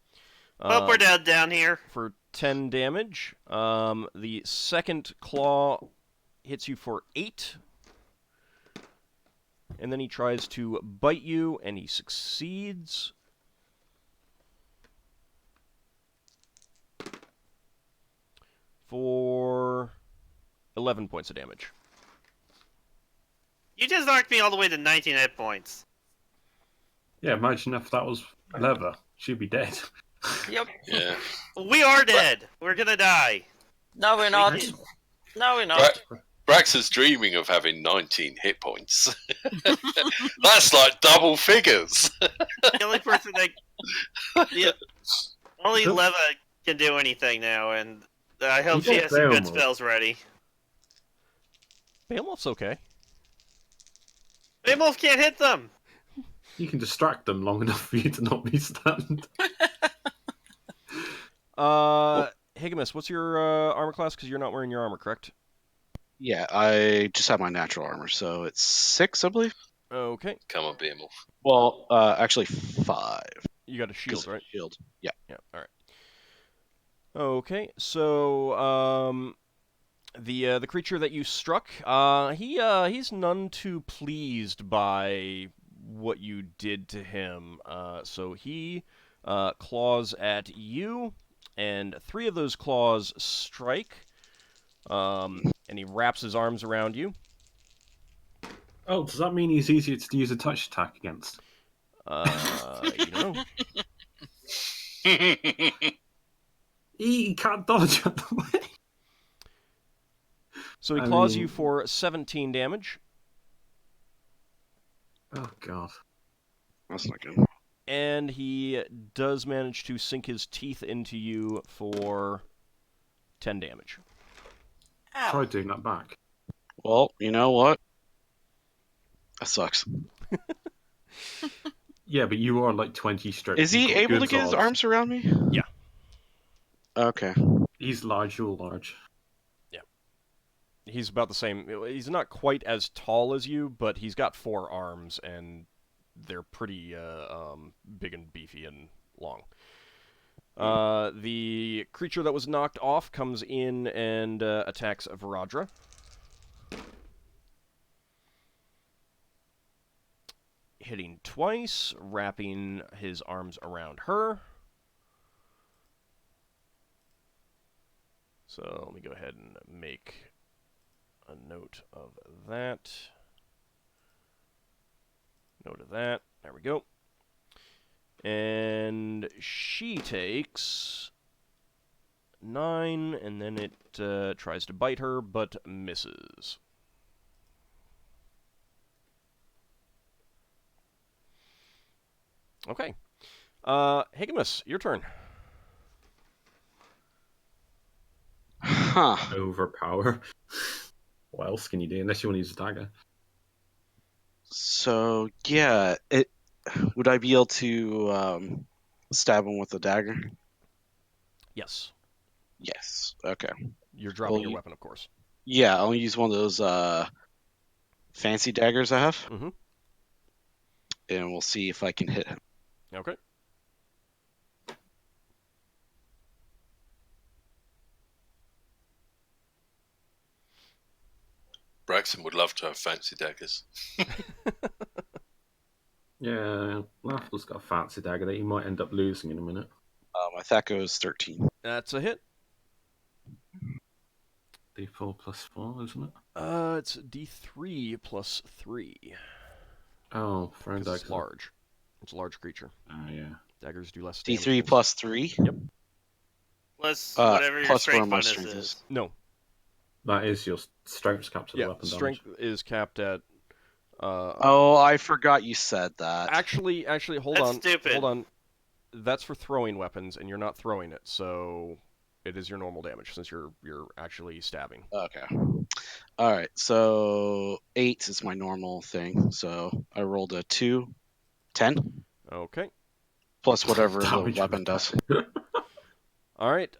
Well, we're down here. For 10 damage. The second claw hits you for 8. And then he tries to bite you, and he succeeds. For 11 points of damage. You just knocked me all the way to 19 hit points. Yeah, imagine if that was leather. She'd be dead. Yep. Yeah. We are dead. We're gonna die. No, we're not. Right. No, we're not. Braxon's dreaming of having 19 hit points. That's like double figures. The only person that... Yeah, only Leva can do anything now, and I hope she You has some good don't spells ready. Beowulf's okay. Beowulf can't hit them! You can distract them long enough for you to not be stunned. Higgimus, what's your armor class? Because you're not wearing your armor, correct? Yeah, I just have my natural armor, so it's 6, I believe. Okay. Come on, Behemoth. Well, actually 5. You got a shield, 'cause of right? Shield. Yeah. Yeah, alright. Okay, so, the creature that you struck, he's none too pleased by what you did to him. So he claws at you, and 3 of those claws strike, and he wraps his arms around you. Oh, does that mean he's easier to use a touch attack against? You know. He can't dodge out the way. So he I claws mean- you for 17 damage, Oh, God. That's not good. and he does manage to sink his teeth into you for 10 damage. Ow. Try doing that back. Well, you know what? That sucks. Yeah, but you are like 20 straight. Is he You've got able to good get his odds. arms around me? Yeah. Okay. He's large, you're large. He's about the same. He's not quite as tall as you, but he's got 4 arms, and they're pretty big and beefy and long. The creature that was knocked off comes in and attacks Varadra. Hitting twice, wrapping his arms around her. So let me go ahead and make a note of that. Note of that. There we go. And she takes 9, and then it tries to bite her, but misses. Okay. Higgimus, your turn. Huh. Overpower. What else can you do unless you want to use a dagger? So, yeah, would I be able to stab him with a dagger? Yes. Yes. Okay. You're dropping Well, your you- weapon, of course. Yeah, I'll use one of those fancy daggers I have, Mhm. and we'll see if I can hit him. Okay. Braxon would love to have fancy daggers. Yeah, Lafdul's got a fancy dagger that he might end up losing in a minute. My Thaco is 13. That's a hit. D4 plus 4, isn't it? It's D3 plus 3. Oh, throwing Because it's daggers. large. It's a large creature. Oh, yeah. Daggers do less damage. D3 than- plus 3? Plus whatever your plus strength whatever my bonus strength is. is. No. That is your strength's capped to the Yeah, weapon strength damage. is capped at... Oh, I forgot you said that. Actually, hold That's on. stupid. Hold on. That's for throwing weapons, and you're not throwing it, so... It is your normal damage since you're actually stabbing. Okay. All right. So 8 is my normal thing. So I rolled a 2, 10, Okay. plus whatever the Damage weapon was does. All right.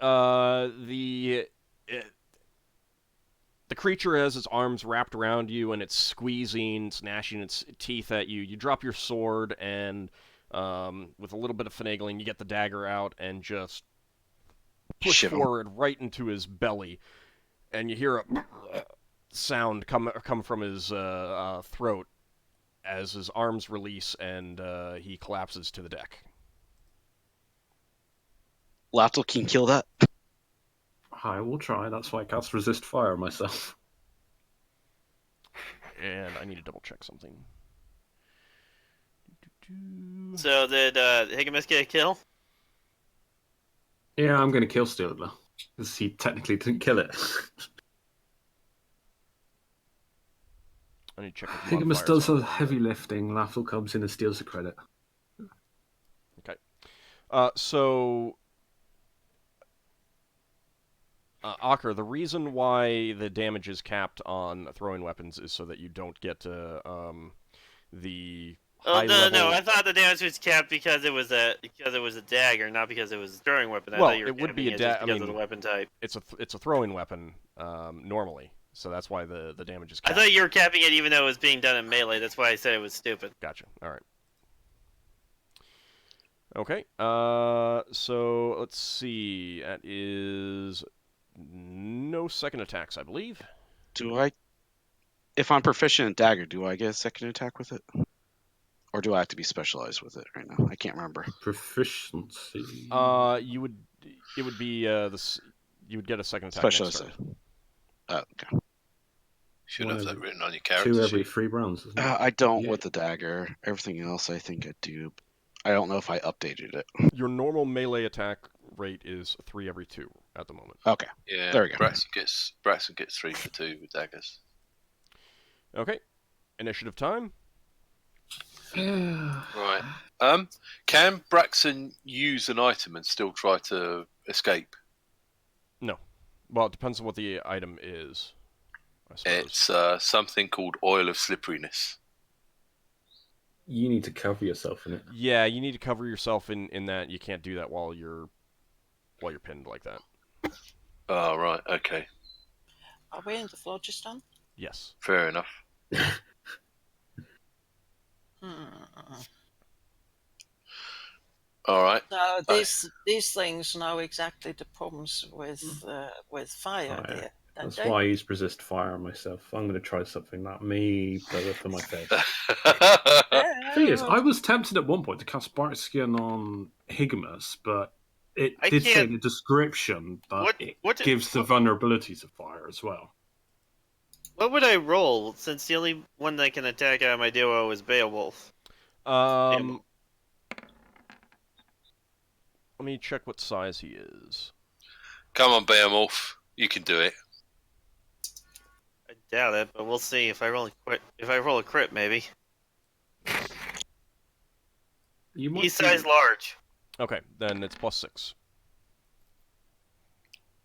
The creature has its arms wrapped around you, and it's squeezing, it's gnashing its teeth at you. You drop your sword, and with a little bit of finagling, you get the dagger out and just push Shiv him. forward right into his belly, and you hear a sound come from his throat as his arms release, and he collapses to the deck. Lafdul can kill that. I will try. That's why I cast resist fire myself. And I need to double check something. So did Higgimus get a kill? Yeah, I'm going to kill Steeler because he technically didn't kill it. I need to check what the Higgimus modifiers does are. the heavy lifting. Lafdul comes in and steals the credit. So, Ockar, the reason why the damage is capped on throwing weapons is so that you don't get the Oh high no, level... no! I thought the damage was capped because it was a dagger, not because it was a throwing weapon. I Well, thought you were it would be capping a it just I because mean, of the weapon type. It's a throwing weapon normally, so that's why the damage is I capped. thought you were capping it even though it was being done in melee. That's why I said it was stupid. Gotcha. All right. Okay. So let's see. That is no second attacks, I believe. Do I? If I'm proficient in dagger, do I get a second attack with it? Or do I have to be specialized with it right now? I can't remember. Proficiency. You would. It would be you would get a second attack next Specialized. turn. Okay. Should One have that every- written on your character 2 every sheet. 3 rounds, isn't it? I don't Yeah. with the dagger. Everything else, I think I do. I don't know if I updated it. Your normal melee attack rate is 3 every 2 at the moment. Okay. Yeah, There we go. Braxon gets 3 for 2 with daggers. Okay. Initiative time. Right. Can Braxon use an item and still try to escape? No. Well, it depends on what the item is, I suppose. It's something called oil of slipperiness. You need to cover yourself in it. Yeah, you need to cover yourself in that. You can't do that while you're pinned like that. Oh, right. Okay. Are we in the phlogiston? Yes. Fair enough. All right. No, these things know exactly the problems with fire. Fire. There, don't That's they? why I use resist fire myself. I'm going to try something that may blow up in my face. Thing is, I was tempted at one point to cast Bright Skin on Higgimus, but it I did say can't- in the description that What gives the vulnerabilities of fire as well. What would I roll since the only one that can attack out of my duo is Beowulf? Let me check what size he is. Come on, Beowulf. You can do it. I doubt it, but we'll see if I roll a crit, maybe. You might He's size large. Okay, then it's +6.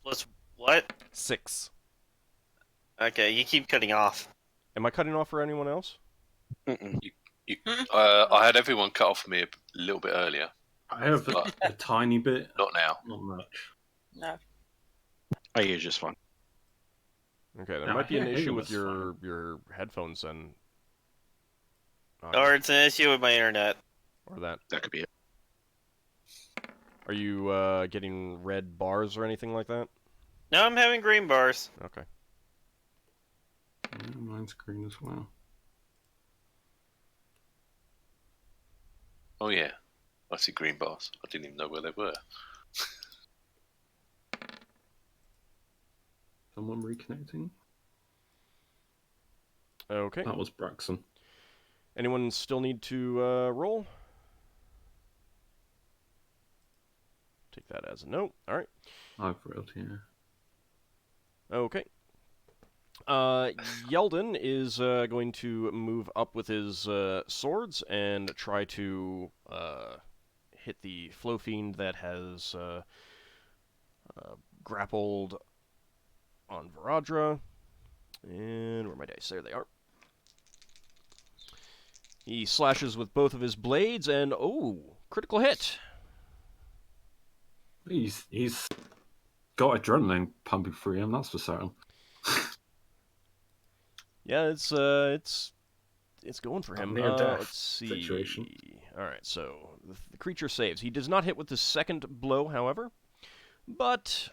Plus what? 6. Okay, you keep cutting off. Am I cutting off for anyone else? Mm-mm. I had everyone cut off me a little bit earlier. I have a tiny bit, Not now. not much. No. I use just fine. Okay, there No, might be an yeah, issue Higgimus with is fine. your headphones then. Or it's an issue with my internet. Or that. That could be it. Are you getting red bars or anything like that? No, I'm having green bars. Okay. Yeah, mine's green as well. Oh, yeah. I see green bars. I didn't even know where they were. Someone reconnecting? Okay. That was Braxon. Anyone still need to roll? Take that as a no. All right. I've rolled, yeah. Okay. Yeldan is going to move up with his swords and try to hit the flow fiend that has grappled on Varadra. And where are my dice? There they are. He slashes with both of his blades, and critical hit. He's got adrenaline pumping through him, that's for certain. Yeah, it's going for him. Near-death Let's see. situation. All right, so the creature saves. He does not hit with the second blow, however, but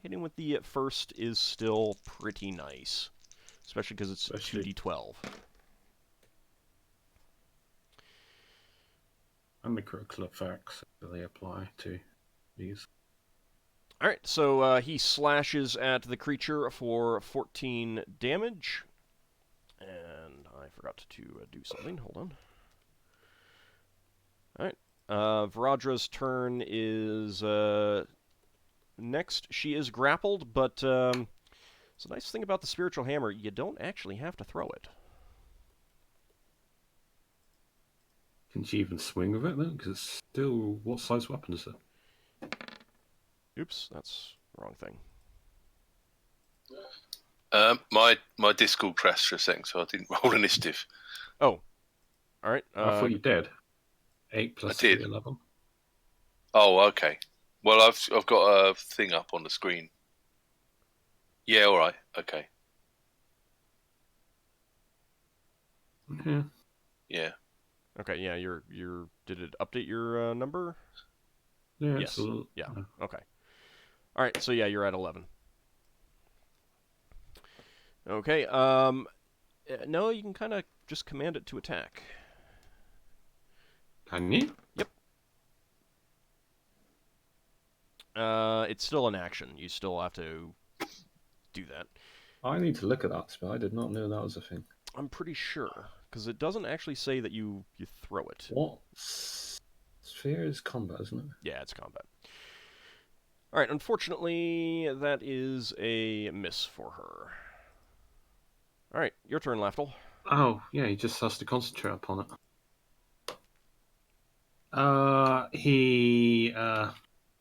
hitting with the first is still pretty nice, especially because it's 2d12. And the critical effects that they apply to these. All right, so he slashes at the creature for 14 damage. And I forgot to do something. Hold on. All right. Varadra's turn is next. She is grappled, but it's a nice thing about the spiritual hammer. You don't actually have to throw it. Can she even swing with it, then? Because it's still... What size weapon is it? Oops, that's the wrong thing. My Discord crashed for a second, so I didn't roll initiative. Oh. All right. I thought you did. 8 plus I did. 3, 11. Oh, okay. Well, I've got a thing up on the screen. Yeah, all right. Okay. Yeah. Yeah. Okay, yeah, did it update your number? Yeah, Yes. so, Yeah. Okay. All right, so yeah, you're at 11. Okay, no, you can kind of just command it to attack. Can you? Yep. It's still an action. You still have to do that. I need to look at that spell. I did not know that was a thing. I'm pretty sure, because it doesn't actually say that you throw it. What? Sphere is combat, isn't it? Yeah, it's combat. All right, unfortunately, that is a miss for her. All right, your turn, Lafdul. Oh, yeah, he just has to concentrate upon it.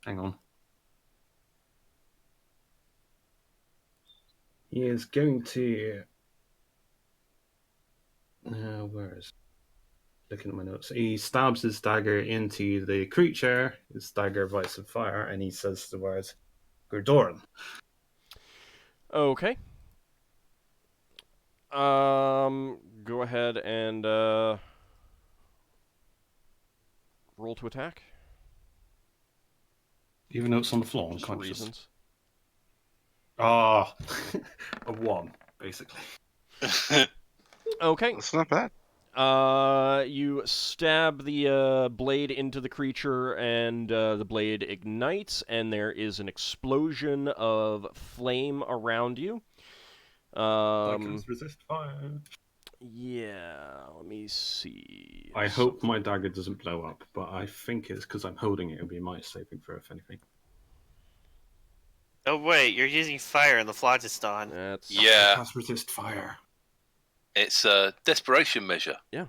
Hang on. He is going to... where is... Looking at my notes. He stabs his dagger into the creature. His dagger lights on fire, and he says the words, Gurdoran. Okay. Go ahead and roll to attack. Even though it's on the floor, Just for unconscious. reasons. Ah, a 1, basically. Okay. That's not bad. You stab the blade into the creature, and the blade ignites, and there is an explosion of flame around you. I can resist fire. Yeah, let me see. I hope my dagger doesn't blow up, but I think it's because I'm holding it. It'll be my saving throw, if anything. Oh wait, you're using fire in the phlogiston. That's Yeah. I cast resist fire. It's a desperation measure. Yeah.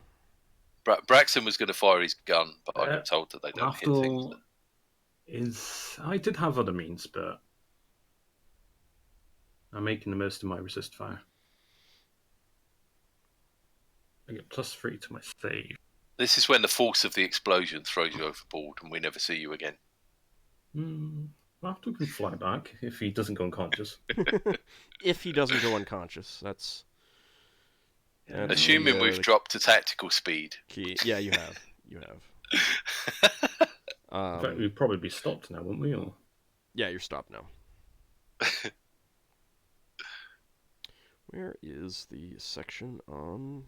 Braxon was going to fire his gun, but I got told that they don't hit things. Lafdul I did have other means, but I'm making the most of my resist fire. I get +3 to my save. This is when the force of the explosion throws you overboard and we never see you again. Lafdul can fly back if he doesn't go unconscious. if he doesn't go unconscious. That's Assuming we've dropped to tactical speed. key. Yeah, you have. You have. In fact, we'd probably be stopped now, wouldn't we? Or... Yeah, you're stopped now. Where is the section on...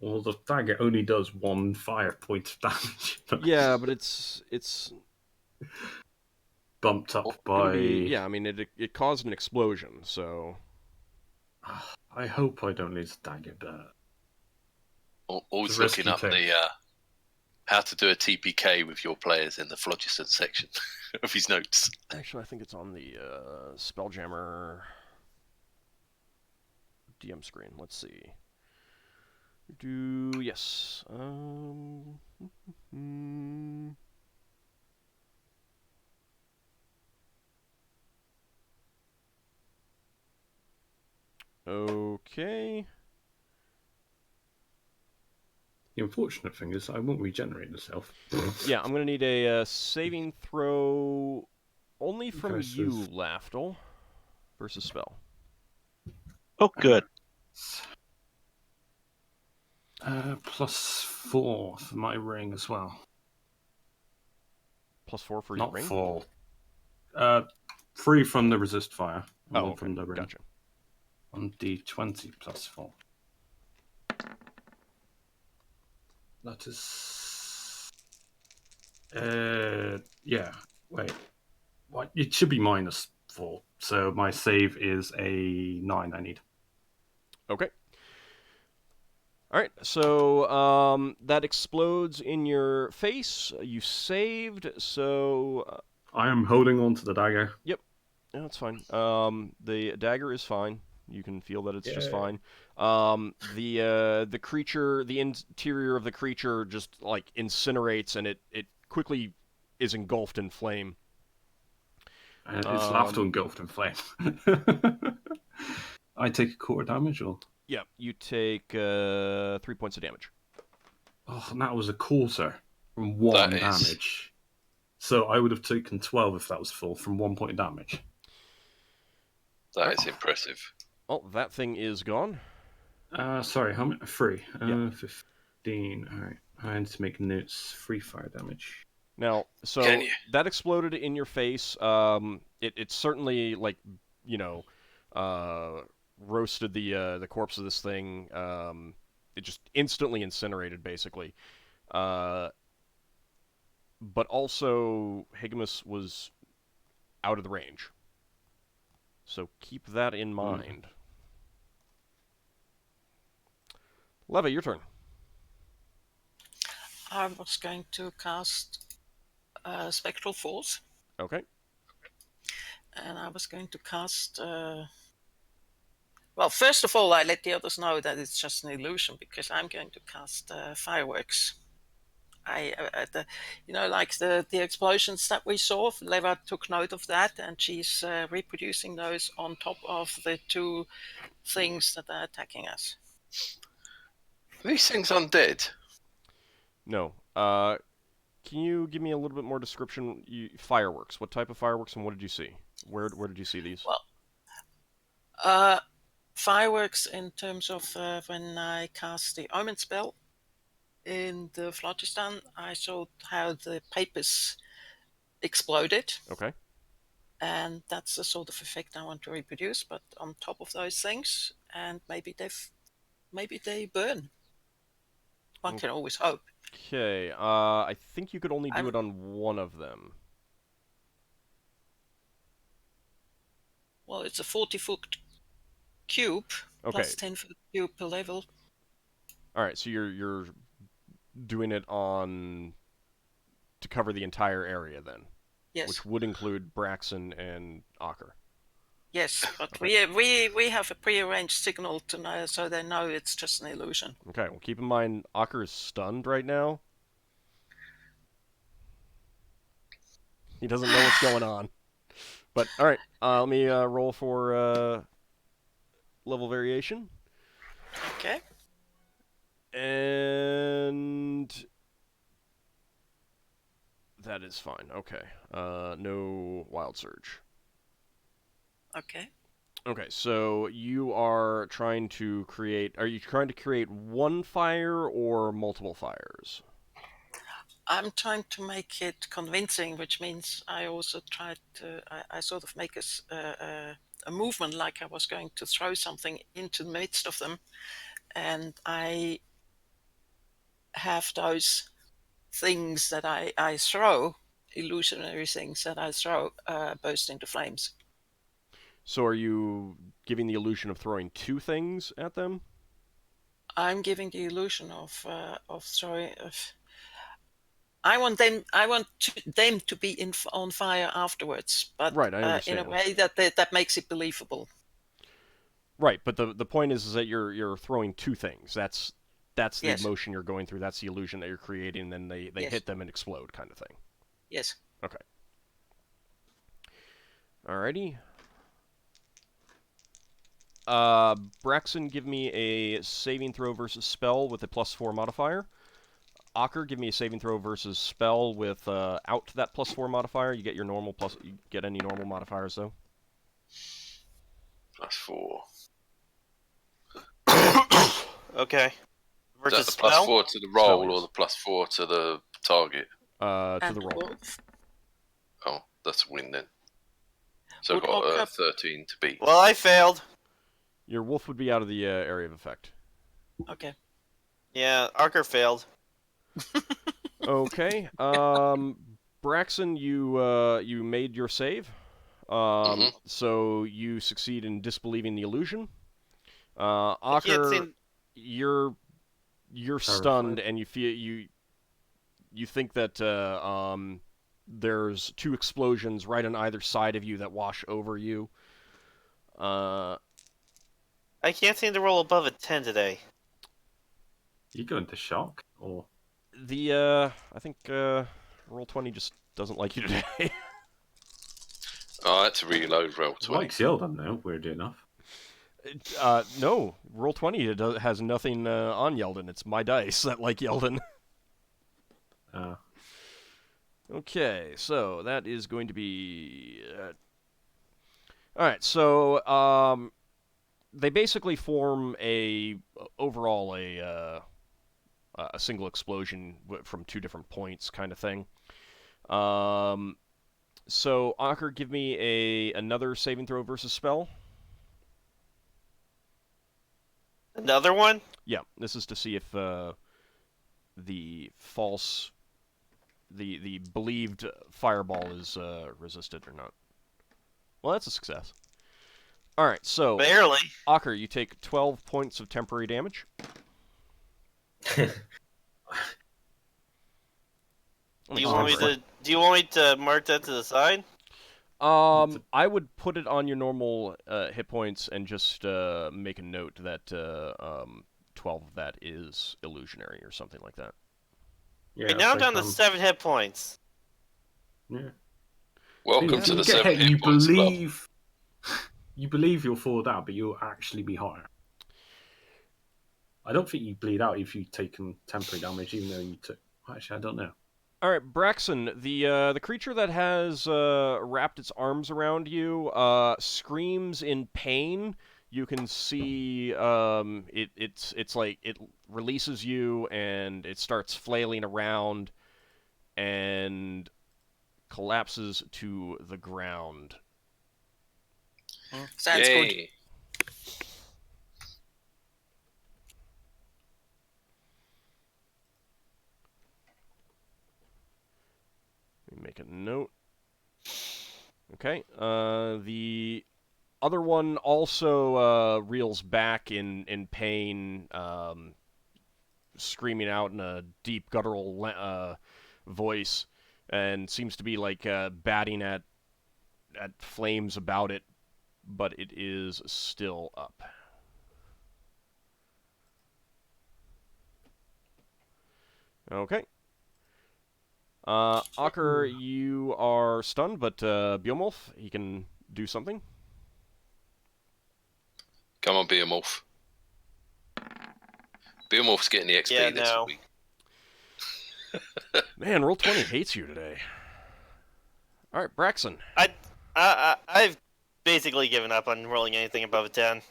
Well, the dagger only does 1 fire point of damage. Yeah, but it's bumped up by... Yeah, I mean, it caused an explosion, so... I hope I don't lose a dagger, but... Always It's a risky looking up thing. the how to do a TPK with your players in the phlogiston section of his notes. Actually, I think it's on the Spelljammer DM screen. Let's see. Yes. Okay. The unfortunate thing is I won't regenerate myself. Yeah, I'm going to need a saving throw only from Versus- you, Lafdul, versus spell. Oh, good. +4 for my ring as well. +4 for your Not ring? 4. 3 from the resist fire. And Oh, 1 okay. from the ring. Gotcha. On D20 +4. That is. Yeah. Wait. What? It should be -4. So my save is a 9. I need. Okay. All right, so that explodes in your face. You saved, so I am holding on to the dagger. yeah, that's fine. The dagger is fine. You can feel that it's just Yeah. fine. The creature, the interior of the creature, just like incinerates, and it quickly is engulfed in flame. It's Lafdul engulfed in flame. I take a quarter damage, or Yeah, you take 3 points of damage. oh, and that was a quarter from 1 That is- damage. So I would have taken 12 if that was full from 1 point of damage. That is impressive. Oh, that thing is gone. Sorry, how many? 3. Yeah. 15. All right, I need to make notes. 3 fire damage. Now, so Can you? that exploded in your face. It certainly roasted the corpse of this thing. It just instantly incinerated, basically. But also, Higgimus was out of the range. So keep that in mind. Leva, your turn. I was going to cast Spectral Force, Okay. and I was going to cast. Well, first of all, I let the others know that it's just an illusion because I'm going to cast fireworks. Like the explosions that we saw. Leva took note of that, and she's reproducing those on top of the 2 things that are attacking us. Are these things undead? No. Can you give me a little bit more description? Fireworks. What type of fireworks, and what did you see? Where did you see these? Well, fireworks in terms of when I cast the Omen spell in the Phlogiston, I saw how the papers exploded. Okay. And that's the sort of effect I want to reproduce, but on top of those things, and maybe they burn. One can always hope. Okay. I think you could only do it on one of them. Well, it's a 40-foot cube Okay. plus 10-foot cube per level. All right. So you're doing it to cover the entire area then. Yes. Which would include Braxon and Ockar. Yes, but Okay. we have a prearranged signal to know, so they know it's just an illusion. Okay. Well, keep in mind Ockar is stunned right now. He doesn't know what's going on. But all right. Let me roll for level variation. Okay. And that is fine. Okay. No wild surge. Okay. Okay, so you are trying to create... Are you trying to create one fire or multiple fires? I'm trying to make it convincing, which means I also tried to... I sort of make a movement like I was going to throw something into the midst of them. And I have those things that I throw, illusionary things that I throw, burst into flames. So are you giving the illusion of throwing 2 things at them? I'm giving the illusion of throwing. I want them to be on fire afterwards, but Right, I in understand. a way that makes it believable. Right, but the point is that you're throwing 2 things. That's the Yes. motion you're going through. That's the illusion that you're creating, and then they Yes. hit them and explode, kind of thing. Yes. Okay. Alrighty. Braxon, give me a saving throw versus spell with a +4 modifier. Ockar, give me a saving throw versus spell with out that +4 modifier. You get your normal plus. You get any normal modifiers though. +4. Okay. Is Versus that the spell? +4 to the roll Spell, or yes. the +4 to the target? To And the roll. wolf. Oh, that's a win then. So I've Would got Ockar- 13 to beat. Well, I failed. Your wolf would be out of the area of effect. Okay. Yeah, Ockar failed. Okay. Braxon, you made your save. So you succeed in disbelieving the illusion. I can't Ockar, seem... you're stunned, and you feel you think that there's 2 explosions right on either side of you that wash over you. I can't seem to roll above a 10 today. You go into shock, or I think Roll20 just doesn't like you today. I had to reload roll it 20. likes Yeldan now. Weirdly enough. No, Roll20 has nothing on Yeldan. It's my dice that like Yeldan. Okay, so that is going to be... Alright, so they basically form a single explosion from 2 different points kind of thing. So, Ockar, give me another saving throw versus spell. Another one? Yeah, this is to see if the believed fireball is resisted or not. Well, that's a success. Alright, so, Barely. Ockar, you take 12 points of temporary damage. Do you want me to mark that to the side? I would put it on your normal hit points and just make a note that 12 of that is illusionary or something like that. Yeah, Right, now I'm it's down to like, 7 hit points. Yeah. Welcome to You the get 7 hit, hit you points club. believe. You believe you'll fall down, but you'll actually be higher. I don't think you bleed out if you've taken temporary damage, even though you took. Actually, I don't know. All right, Braxon, the creature that has wrapped its arms around you screams in pain. You can see it's like it releases you and it starts flailing around and collapses to the ground. Sounds good. Yay. Let me make a note. Okay. The other one also reels back in pain, screaming out in a deep guttural voice, and seems to be like batting at flames about it, but it is still up. Okay. Ockar, you are stunned, but Beowulf, he can do something. Come on, Beowulf. Beowulf's getting the XP this week. Man, Roll20 hates you today. All right, Braxon. I've basically given up on rolling anything above a 10.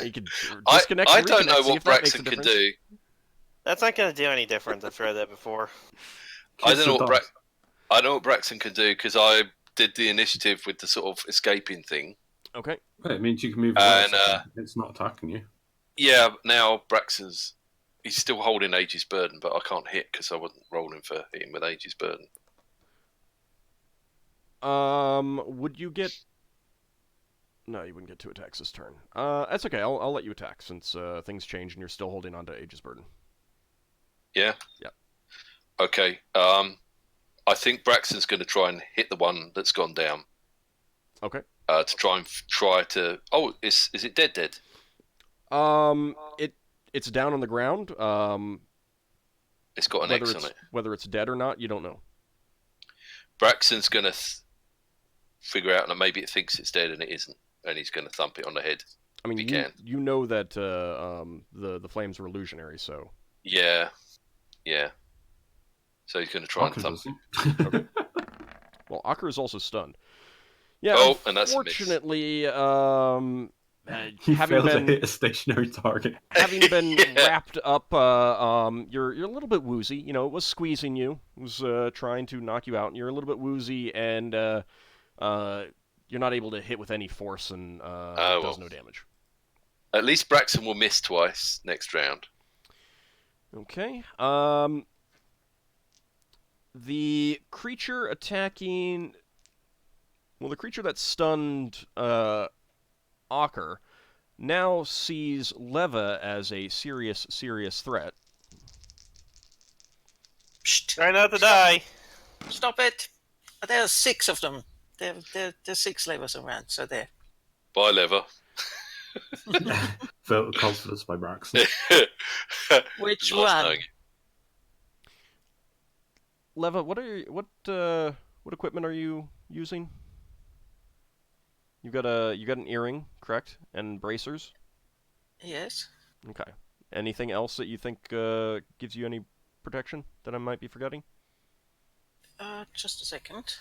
You could disconnect. I and don't know reconnect, see what if that makes a Braxon can difference. do. That's not going to do any difference. I've tried that before. I don't know what Braxon can do because I did the initiative with the sort of escaping thing. Okay. Well, it means you can move away. And it's not attacking you. yeah, now he's still holding Aegis Burden, but I can't hit because I wasn't rolling for hitting with Aegis Burden. Would you get? No, you wouldn't get 2 attacks this turn. That's okay. I'll let you attack since things change and you're still holding on to Aegis Burden. Yeah. Yeah. Okay. I think Braxton's going to try and hit the one that's gone down. Okay. To try to. Oh, is it dead? It's down on the ground. It's got an X on it. Whether it's dead or not, you don't know. Braxton's going to figure out that maybe it thinks it's dead and it isn't, and he's going to thump it on the head. I mean, We you can. you know that the flames were illusionary, so Yeah. So he's going to try and Ockar thump. doesn't. Okay. Well, Ockar is also stunned. Yeah, Oh, and that's a miss. unfortunately, He having failed to been hit a stationary target. having been Yeah. wrapped up, you're a little bit woozy. You know, it was squeezing you, it was trying to knock you out, and you're a little bit woozy, and you're not able to hit with any force, and it does no damage. At least Braxon will miss twice next round. Okay. The creature attacking. Well, the creature that stunned Ockar now sees Leva as a serious threat. Psst. Try not to die. Stop it! There are 6 of them. There's 6 levers around, so there. Bye, Lever. Vote of confidence by Braxon. Which Nice one? knowing you. Leva, what equipment are you using? You got an earring, correct? And bracers? Yes. Okay. Anything else that you think gives you any protection that I might be forgetting? Just a second.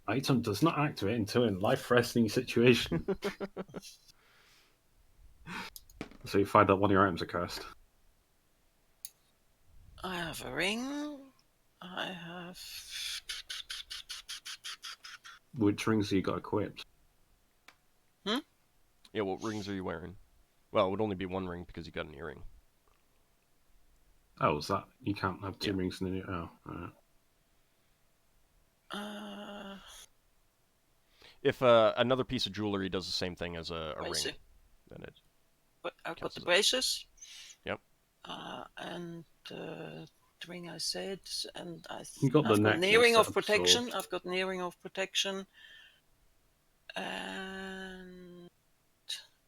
Item does not activate until in life-threatening situation. So you find that one of your items are cursed. I have a ring. I have. Which rings have you got equipped? Yeah, what rings are you wearing? Well, it would only be one ring because you got an earring. Oh, is that you can't have 2 Yeah. rings in the oh, alright. If another piece of jewelry does the same thing as a I ring, see. then it. But I've got Counts the as a- braces. Yep. And the ring I said, and You got the I've got an necklace earring that of protection. absorbs. I've got an earring of protection, and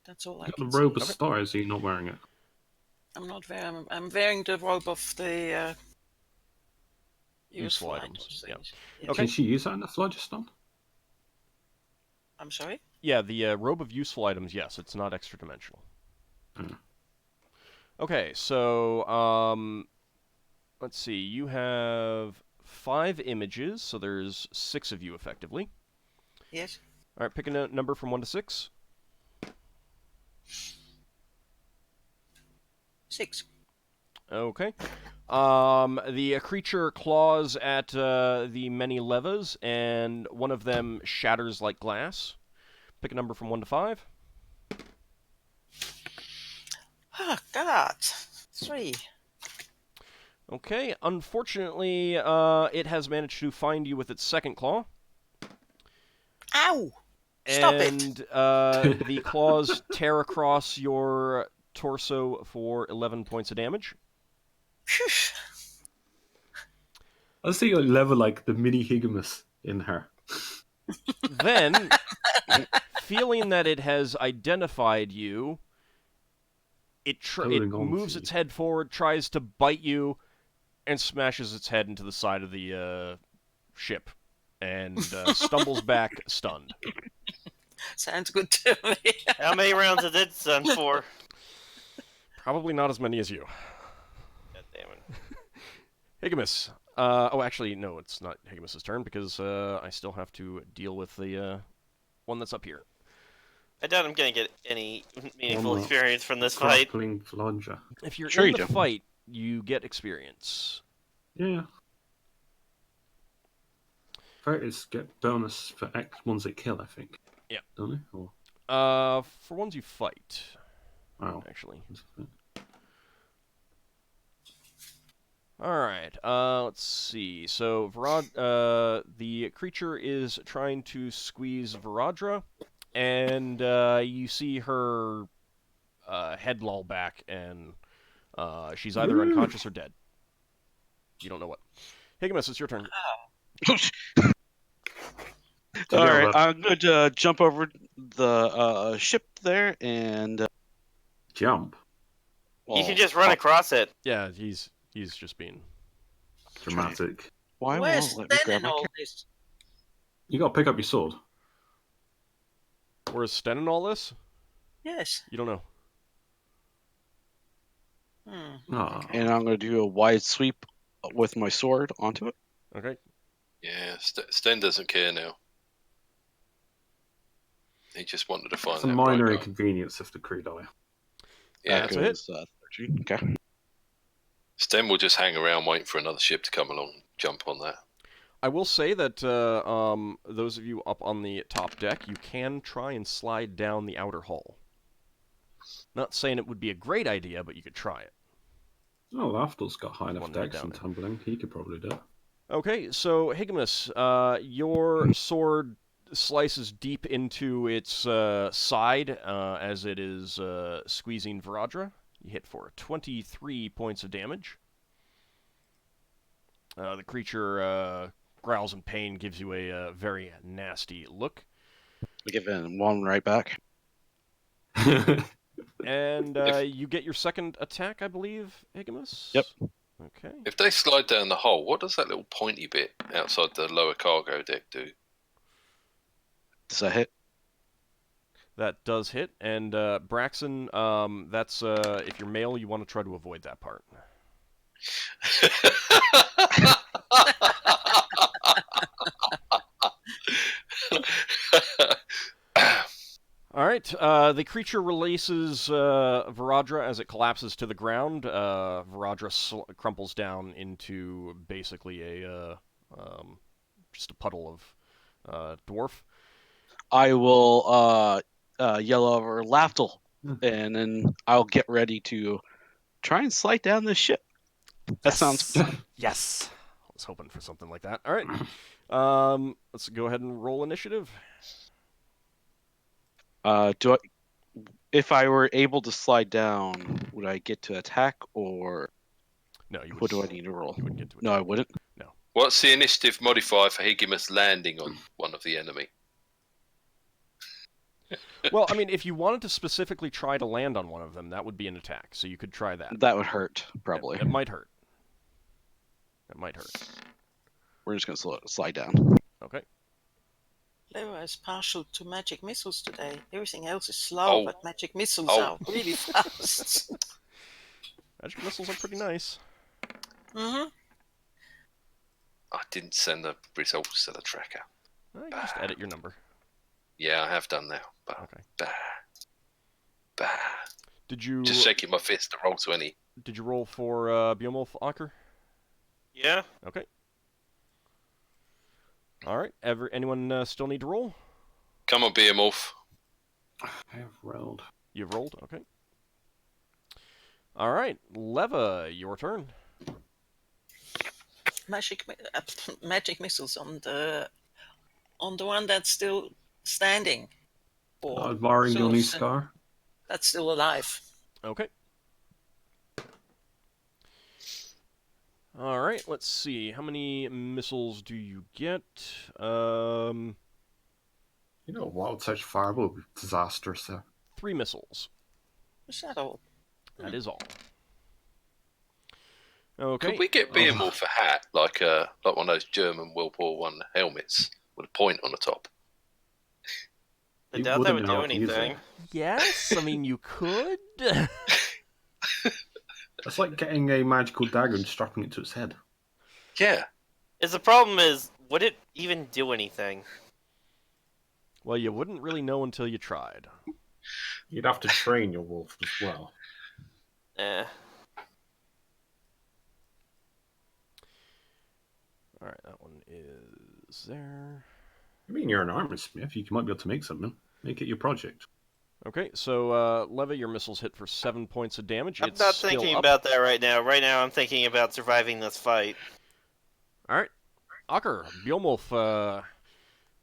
that's all I You got can the robe see. of stars. Are you not wearing it? I'm not wearing. I'm wearing the robe of the Useful items, yeah. things. Okay. Can she use that in the phlogiston? I'm sorry. Yeah, the robe of useful items. Yes, it's not extra dimensional. Hmm. Okay, so let's see. You have 5 images, so there's 6 of you effectively. Yes. All right, pick a number from 1 to 6. 6. Okay. The creature claws at the many levas, and one of them shatters like glass. Pick a number from 1 to 5. Oh God. 3. Okay. Unfortunately, it has managed to find you with its second claw. Ow! Stop it! And the claws tear across your torso for 11 points of damage. Phew. I see you level like the mini Higgimus in her. Then, feeling that it has identified you, it Holding on moves to its you. head forward, tries to bite you, and smashes its head into the side of the ship, and stumbles back, stunned. Sounds good to me. How many rounds did it stun for? Probably not as many as you. God damn it. Higgimus. Oh, actually, no, it's not Higgimus's turn, because I still have to deal with the one that's up here. I doubt I'm gonna get any meaningful One experience from this fight. Grappling flanger. If you're Sure in you the do. fight, you get experience. Yeah. Fighters get bonus for X ones that kill, I think. Yeah. Don't they? Or For ones you fight, wow. actually. Alright, let's see. So, the creature is trying to squeeze Varadra, and you see her head loll back, and she's either unconscious or dead. You don't know what. Higgimus, it's your turn. All right, I'm going to jump over the ship there and Jump. You can just run across it. Yeah, he's just being... Dramatic. Why Where's won't let me Sten grab in my all camera? this? You got to pick up your sword. Where's Sten in all this? Yes. You don't know. Ah. And I'm going to do a wide sweep with my sword onto it. Okay. Yeah, Sten doesn't care now. He just wanted to find It's a that minor right guy. inconvenience if the crew die. Yeah, That's a hit. 13. Okay. Sten will just hang around waiting for another ship to come along, jump on that. I will say that those of you up on the top deck, you can try and slide down the outer hull. Not saying it would be a great idea, but you could try it. Oh, Lafdul's got high One enough right dex down and there. tumbling. He could probably do it. Okay, so Higgimus, your sword slices deep into its side as it is squeezing Varadra. You hit for 23 points of damage. The creature growls in pain, gives you a very nasty look. We give it one right back. And you get your second attack, I believe, Higgimus? Yep. Okay. If they slide down the hole, what does that little pointy bit outside the lower cargo deck do? Does that hit? That does hit. And Braxon, that's if you're male, you want to try to avoid that part. All right. The creature releases Varadra as it collapses to the ground. Varadra crumples down into basically just a puddle of dwarf. I will yell over Lafdul, and then I'll get ready to try and slide down this ship. That sounds. Yes. I was hoping for something like that. All right. Let's go ahead and roll initiative. If I were able to slide down, would I get to attack, or No, you what do I wouldn't. need to roll? You wouldn't get to No, I attack. wouldn't. What's the initiative modifier for Higgimus landing on one of the enemy? Well, I mean, if you wanted to specifically try to land on one of them, that would be an attack. So you could try that. That would hurt, probably. It might hurt. It might hurt. We're just going to slide down. Okay. Lera is partial to magic missiles today. Everything else is slow, Oh. but magic missiles Oh. are really fast. Magic missiles are pretty nice. Mm-hmm. I didn't send the results to the tracker. You can just edit your number. Yeah, I have done now. But Okay. bah. Did you Just shaking my fist to roll 20. Did you roll for Beowulf Ockar? Yeah. Okay. All right. Anyone still need to roll? Come on, Behemoth. I have rolled. You've rolled. Okay. All right, Leva, your turn. Magic missiles on the one that's still standing. Or Barring the sort of only st- scar. That's still alive. Okay. All right. Let's see. How many missiles do you get? You know, wild touch fireball would be disastrous there. 3 missiles. Is that all? That is all. Okay. Could we get Behemoth a hat, like one of those German World War I helmets with a point on the top? I You doubt that wouldn't would know do how to use anything. it. Yes. I mean, you could. It's like getting a magical dagger and strapping it to its head. Yeah. The problem is, would it even do anything? Well, you wouldn't really know until you tried. You'd have to train your wolf as well. Eh. All right, that one is there. I mean, you're an armor smith. You might be able to make something. Make it your project. Okay, so Leva, your missiles hit for 7 points of damage. I'm It's not still thinking up. about that right now. Right now, I'm thinking about surviving this fight. All right, Ockar, Beowulf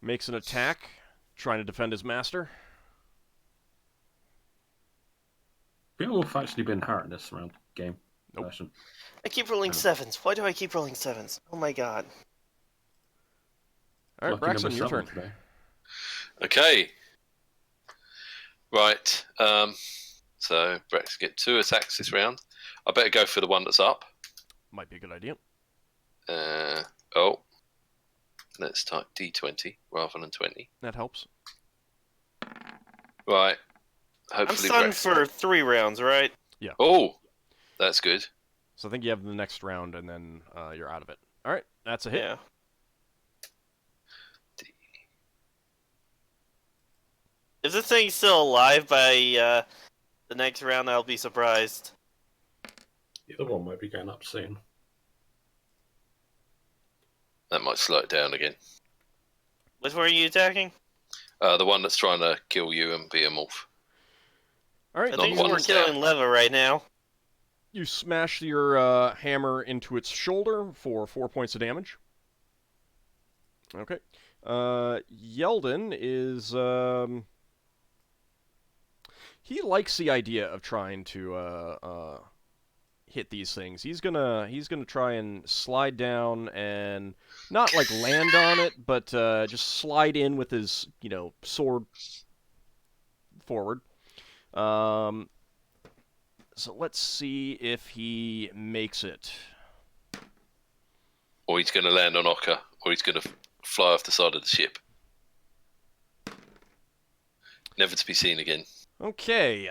makes an attack, trying to defend his master. Beowulf actually been hurt in this round game. Nope. Session. I keep rolling sevens. Why do I keep rolling sevens? Oh my god. All right, Lucky number Braxon, your 7 turn. today. Okay. Right. So Braxon get 2 attacks this round. I better go for the one that's up. Might be a good idea. Oh, let's type D20 rather than 20. That helps. Right. I'm Hopefully stunned Braxon. for 3 rounds, right? Oh, that's good. So I think you have the next round, and then you're out of it. All right, that's a hit. Yeah. If this thing's still alive by the next round, I'll be surprised. The other one might be going up soon. That might slow it down again. Which one are you attacking? The one that's trying to kill you and be a morph. All right, I Not think the one we're that's killing Leva right now. you smash your hammer into its shoulder for 4 points of damage. Okay. Yeldan is he likes the idea of trying to hit these things. He's gonna try and slide down and not like land on it, but just slide in with his sword forward. So let's see if he makes it. Or he's going to land on Ockar, or he's going to fly off the side of the ship. Never to be seen again. Okay,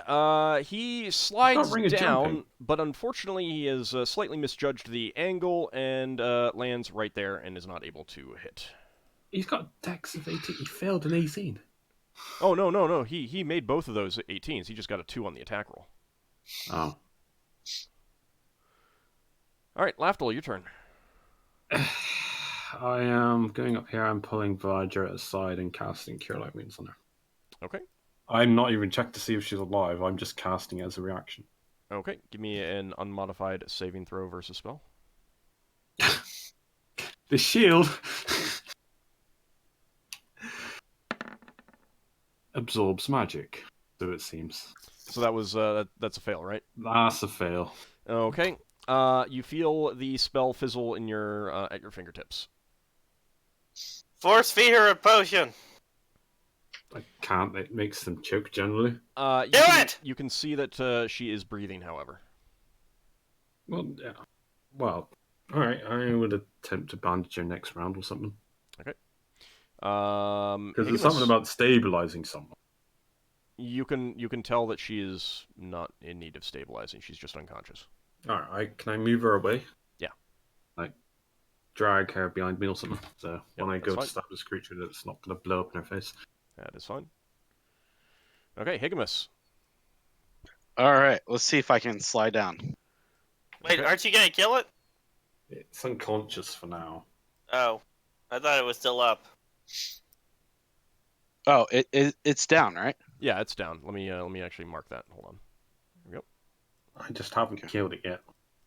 he slides ring of down, jumping. but unfortunately he has slightly misjudged the angle and lands right there and is not able to hit. He's got dex of 18. He failed an 18. Oh, no, he made both of those 18s. He just got a 2 on the attack roll. Oh. Alright, Lafdul, your turn. I am going up here. I'm pulling Vajra aside and casting Cure Light Wounds on her. Okay. I'm not even checked to see if she's alive. I'm just casting it as a reaction. Okay, give me an unmodified saving throw versus spell. The shield absorbs magic, so it seems. So that was that's a fail, right? That's a fail. Okay. You feel the spell fizzle in your at your fingertips. Force feed her a potion. I can't. It makes them choke generally. Do it! You can see that she is breathing, however. Well, yeah. Well, all right. I would attempt to bandage her next round or something. Because Because there's something about stabilizing someone. you can tell that she is not in need of stabilizing. She's just unconscious. All right. Can I move her away? Yeah. Like drag her behind me or something. So when I that's go fine. to stab this creature, that's not going to blow up in her face. That is fine. Okay, Higgimus. All right, let's see if I can slide down. Wait, Okay. aren't you gonna kill it? It's unconscious for now. Oh, I thought it was still up. Oh, it's down, right? Yeah, it's down. Let me actually mark that. Hold on. There we go. I just haven't killed it yet.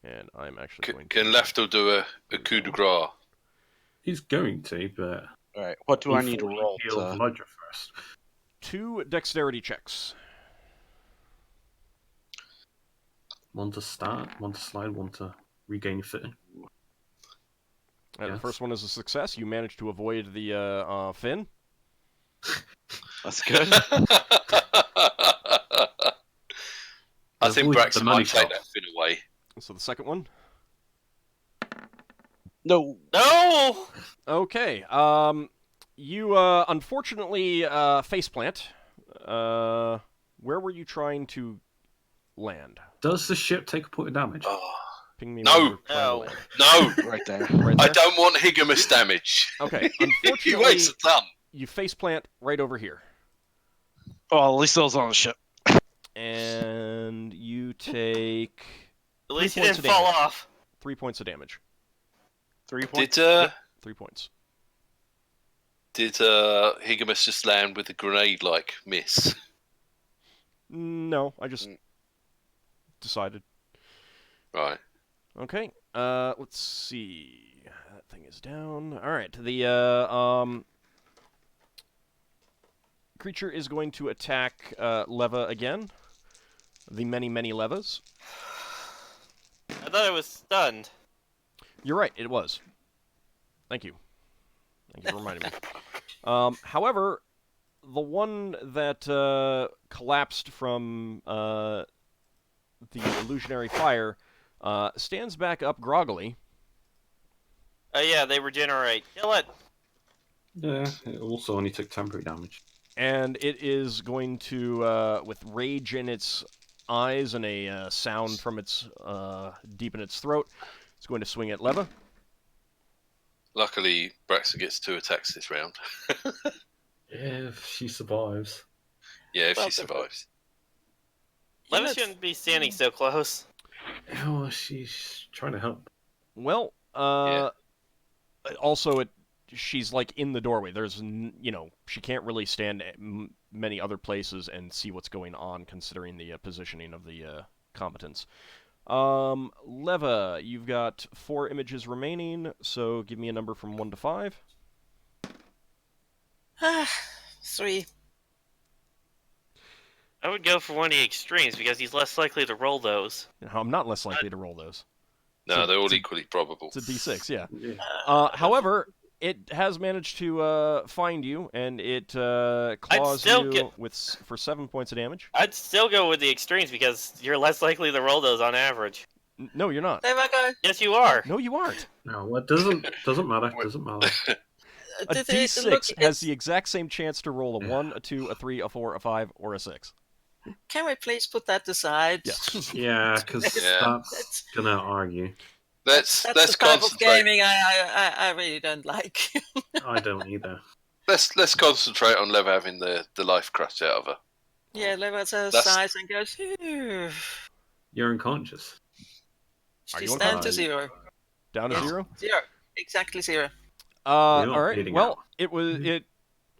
And I'm actually going to... Can Lafdul do a coup de grace? He's going to, but All right, what do I need to before roll? he heal Vajra first. 2 dexterity checks. One to start, one to slide, one to regain footing. The Yes. first one is a success. You managed to avoid the fin. That's good. I think Avoid Braxon the money might take shot. that fin away. So the second one. No. No! Okay. You unfortunately faceplant. Where were you trying to land? Does the ship take a point of damage? Oh, Ping me. No. where you were trying to No. land. no, Right there. Right I there? don't want Higgimus damage. Okay. He Unfortunately, weighs a ton. you faceplant right over here, Oh, at least those on the ship. and you take At least he 3 points didn't of fall damage. off. 3 points of damage. 3 points. Did 3 points. Higgimus just land with a grenade-like miss? No, I just decided. Right. Okay. Let's see. That thing is down. All right. The creature is going to attack Leva again. The many Levas. I thought I was stunned. You're right. It was. Thank you. Thank you for reminding me. However, the one that collapsed from the illusionary fire stands back up groggily. Oh yeah, they regenerate. Kill it. Yeah, it also only took temporary damage. And it is going to, with rage in its eyes and a sound from its deep in its throat, it's going to swing at Leva. Luckily, Braxon gets 2 attacks this round. If she survives. Yeah, if Well, she survives. Leva shouldn't be standing so close. Oh, she's trying to help. Well, Yeah. also she's like in the doorway. There's, she can't really stand many other places and see what's going on, considering the positioning of the combatants. Leva, you've got 4 images remaining, so give me a number from 1 to 5. 3. I would go for one of the extremes because he's less likely to roll those. I'm not less likely to roll those. No, they're all it's a- equally probable. It's a D6, yeah. Yeah. However, it has managed to find you, and it claws still you for 7 points of damage. I'd still go with the extremes because you're less likely to roll those on average. No, you're not. There we go. Yes, you are. No, you aren't. No, well, it doesn't matter. Doesn't matter. A Did it D6 look- has the exact same chance to roll a 1, a 2, a 3, a 4, a 5, or a 6. Can we please put that aside? Yes. Yeah, because Yeah. that's gonna argue. Let's That's the type of concentrate. gaming I really don't like. I don't either. Let's concentrate on Lev having the life crushed out of her. Yeah, Leva's That's- sighs and goes, "Phew." You're unconscious. Are She's you down to unconscious? 0. Down to Yes. 0? 0. Exactly 0. You're not All right. bleeding Well, out. it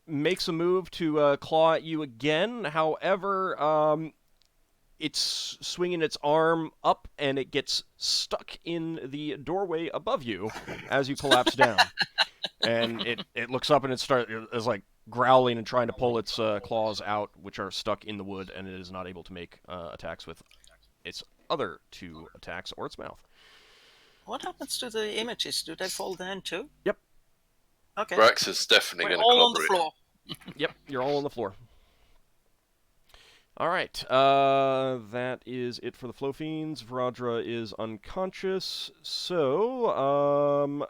makes a move to claw at you again. However, it's swinging its arm up, and it gets stuck in the doorway above you as you collapse down. And it looks up and is like growling and trying to pull its claws out, which are stuck in the wood, and it is not able to make attacks with its other 2 attacks or its mouth. What happens to the images? Do they fall down too? Yep. Okay. Braxon's definitely We're going to all on clobber the it. floor. Yep, you're all on the floor. All right, that is it for the Flow Fiends. Varadra is unconscious, so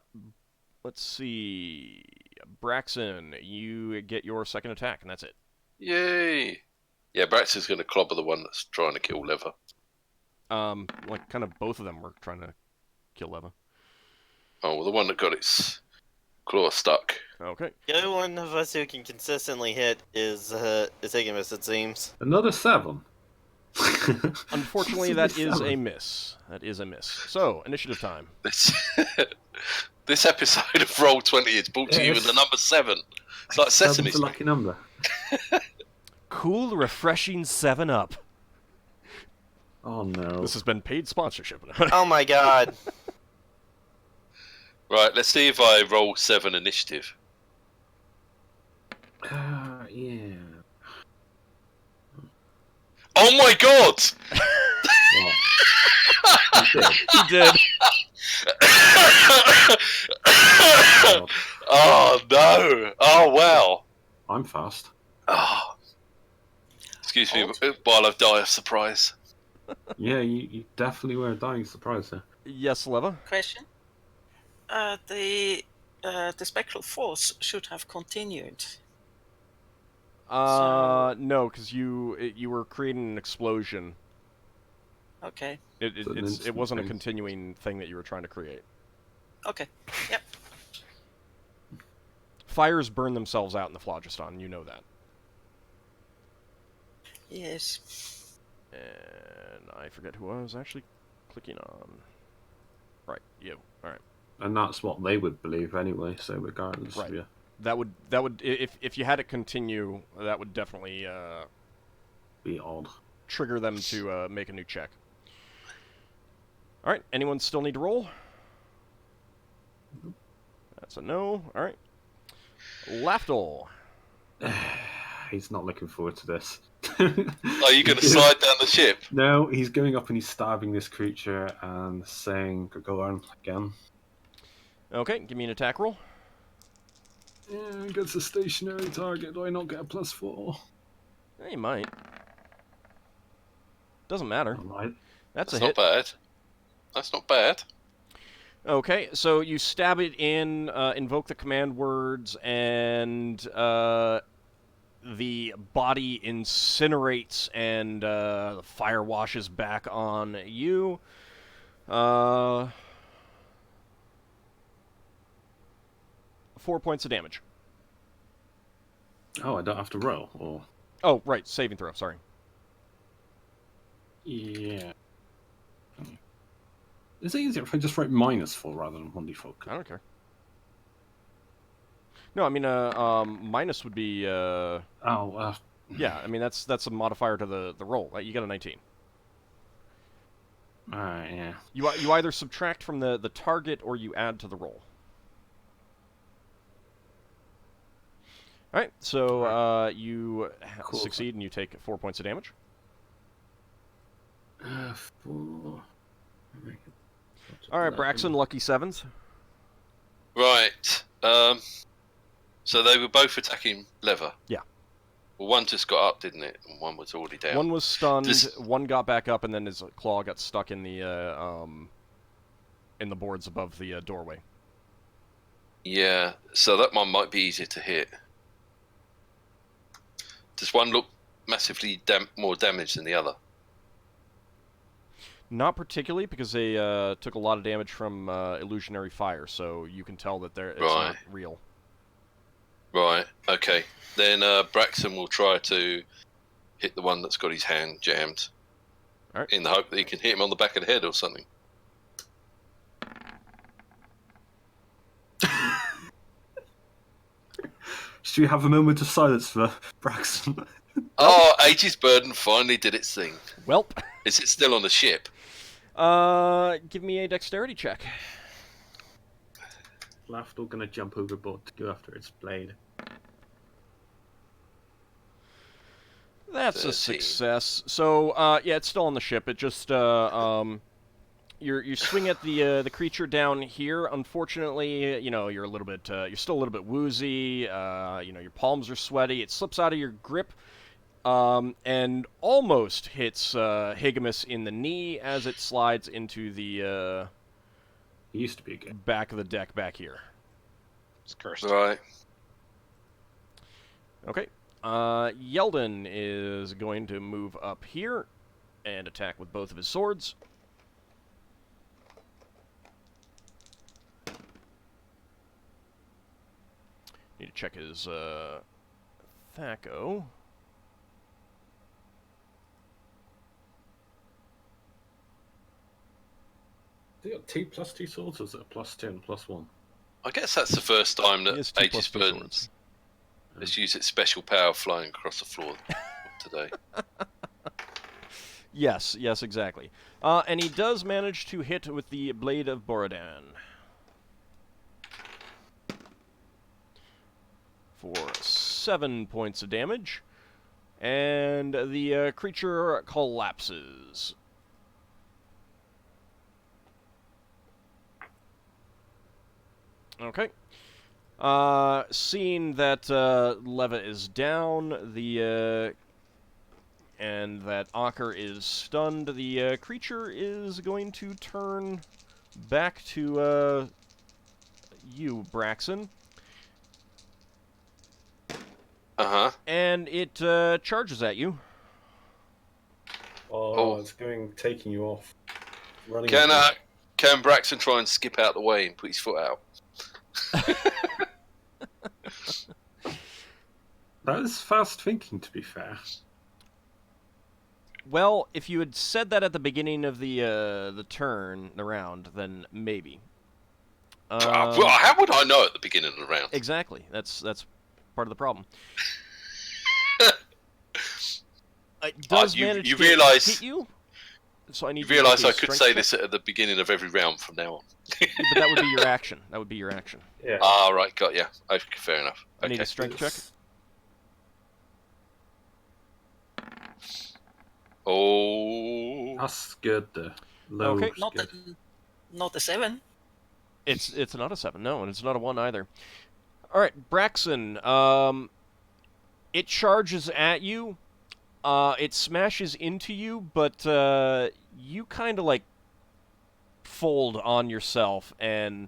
let's see. Braxon, you get your second attack, and that's it. Yay! Yeah, Braxon's going to clobber the one that's trying to kill Lever. Like kind of both of them were trying to kill Leva. Oh, well, the one that got its claw stuck. Okay. The only one of us who can consistently hit is Higgimus, it seems. Another 7. Unfortunately, that is a miss. That is a miss. So, initiative time. This episode of Roll20 is brought to you with the number 7. It's like Sesame Seven's a Street. lucky number. Cool, refreshing 7-Up. Oh no. This has been paid sponsorship. Oh my god. Right, let's see if I roll 7 initiative. Yeah. Oh my god! What? You did. He did. God. Oh no! Oh wow! I'm fast. Oh. Excuse me while I die of surprise. Yeah, you definitely were dying surprised there. Yes, Leva. Question. The spectral force should have continued. No, because you were creating an explosion. Okay. So an It instant wasn't a thing. continuing thing that you were trying to create. Okay. Yep. Fires burn themselves out in the phlogiston, you know that. Yes. And I forget who I was actually clicking on. Right, you. Alright. And that's what they would believe anyway, so regardless. Right. Yeah. That would if you had it continue, that would definitely Be odd. trigger them to make a new check. Alright, anyone still need to roll? That's a no. Alright. Lafdul. He's not looking forward to this. Are you going to slide down the ship? No, he's going up and he's stabbing this creature and saying, go on again. Okay, give me an attack roll. Yeah, against a stationary target, do I not get a +4? Yeah, you might. Doesn't matter. Alright. That's That's a not hit. bad. That's not bad. Okay, so you stab it in, invoke the command words, and the body incinerates, and the fire washes back on you. 4 points of damage. Oh, I don't have to roll, or Oh, right, saving throw, sorry. yeah. Is it easier if I just write -4 rather than 1d4? I don't care. No, I mean, minus would be, Oh, yeah, I mean, that's a modifier to the roll. You got a 19. alright, yeah. You either subtract from the target or you add to the roll. Alright, so you Cool. succeed and you take 4 points of damage. 4. Alright, Braxon, lucky sevens. Right. So they were both attacking Lever. Yeah. Well, one just got up, didn't it? And one was already down. One was stunned, Just- one got back up, and then his claw got stuck in the boards above the doorway. Yeah. So that one might be easier to hit. Does one look massively more damaged than the other? Not particularly, because they took a lot of damage from illusionary fire, so you can tell that it's not Right. real. Right. Okay. Then Braxon will try to hit the one that's got his hand jammed. Alright. In the hope that he can hit him on the back of the head or something. Should we have a moment of silence for Braxton? Oh, Age's Burden finally did its thing. Welp. Is it still on the ship? Give me a dexterity check. Lafdul gonna jump overboard to go after its blade. That's a 13. success. So, yeah, it's still on the ship. It just, you swing at the creature down here. Unfortunately, you know, you're still a little bit woozy. You know, your palms are sweaty. It slips out of your grip, and almost hits Higgimus in the knee as it slides into the He used to be a game. back of the deck back here. It's cursed. Right. Okay. Yeldan is going to move up here and attack with both of his swords. Need to check his Thaco. Is it got 2 + 2 swords, or is it a +2 and +1? I guess that's the first time He has that 2 Aegis + 2 Burden swords. has used its special power flying across the floor today. Yes, exactly. And he does manage to hit with the Blade of Borodan. For 7 points of damage. And the creature collapses. Okay. Seeing that Leva is down, and that Ockar is stunned, the creature is going to turn back to you, Braxon. Uh-huh. And it charges at you. Oh. It's taking you off. Running. Can Braxon try and skip out the way and put his foot out? That is fast thinking, to be fair. Well, if you had said that at the beginning of the round, then maybe. Well, how would I know at the beginning of the round? Exactly. That's part of the problem. It does manage you to realise- hit you. So I need You to make realise a I could strength say check. this at the beginning of every round from now on. But that would be your action. That would be your action. Yeah. Ah, right, got ya. Okay, fair enough. I need Okay. a strength check. Oh, That's good. Low. Okay. Not the 7. It's not a 7, no, and it's not a 1 either. All right, Braxon. It charges at you. It smashes into you, but you kind of like fold on yourself and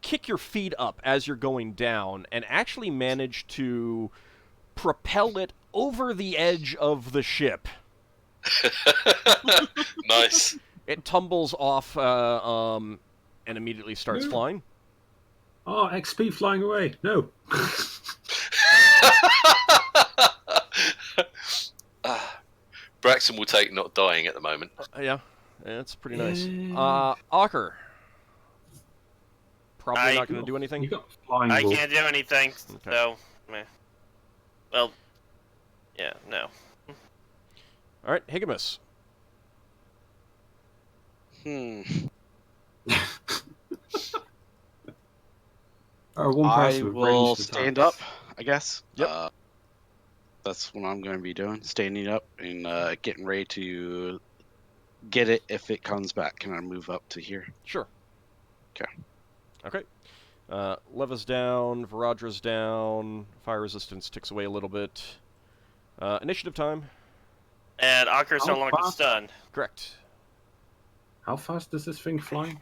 kick your feet up as you're going down and actually manage to propel it over the edge of the ship. Nice. It tumbles off and immediately starts flying. Oh, XP flying away. No. Braxon will take not dying at the moment. Yeah, it's pretty nice. Ockar. Probably not going to do anything. You got flying I wolf. can't do anything, Okay. so... meh. Well, yeah, no. All right, Higgimus. One I person with will ranged stand attacks. up, I guess. Yep. That's what I'm going to be doing, standing up and getting ready to get it if it comes back. Can I move up to here? Sure. Okay. Leva's down, Viradra's down, fire resistance ticks away a little bit. Initiative time. And Ocker's no How longer fast? stunned. Correct. How fast is this thing flying?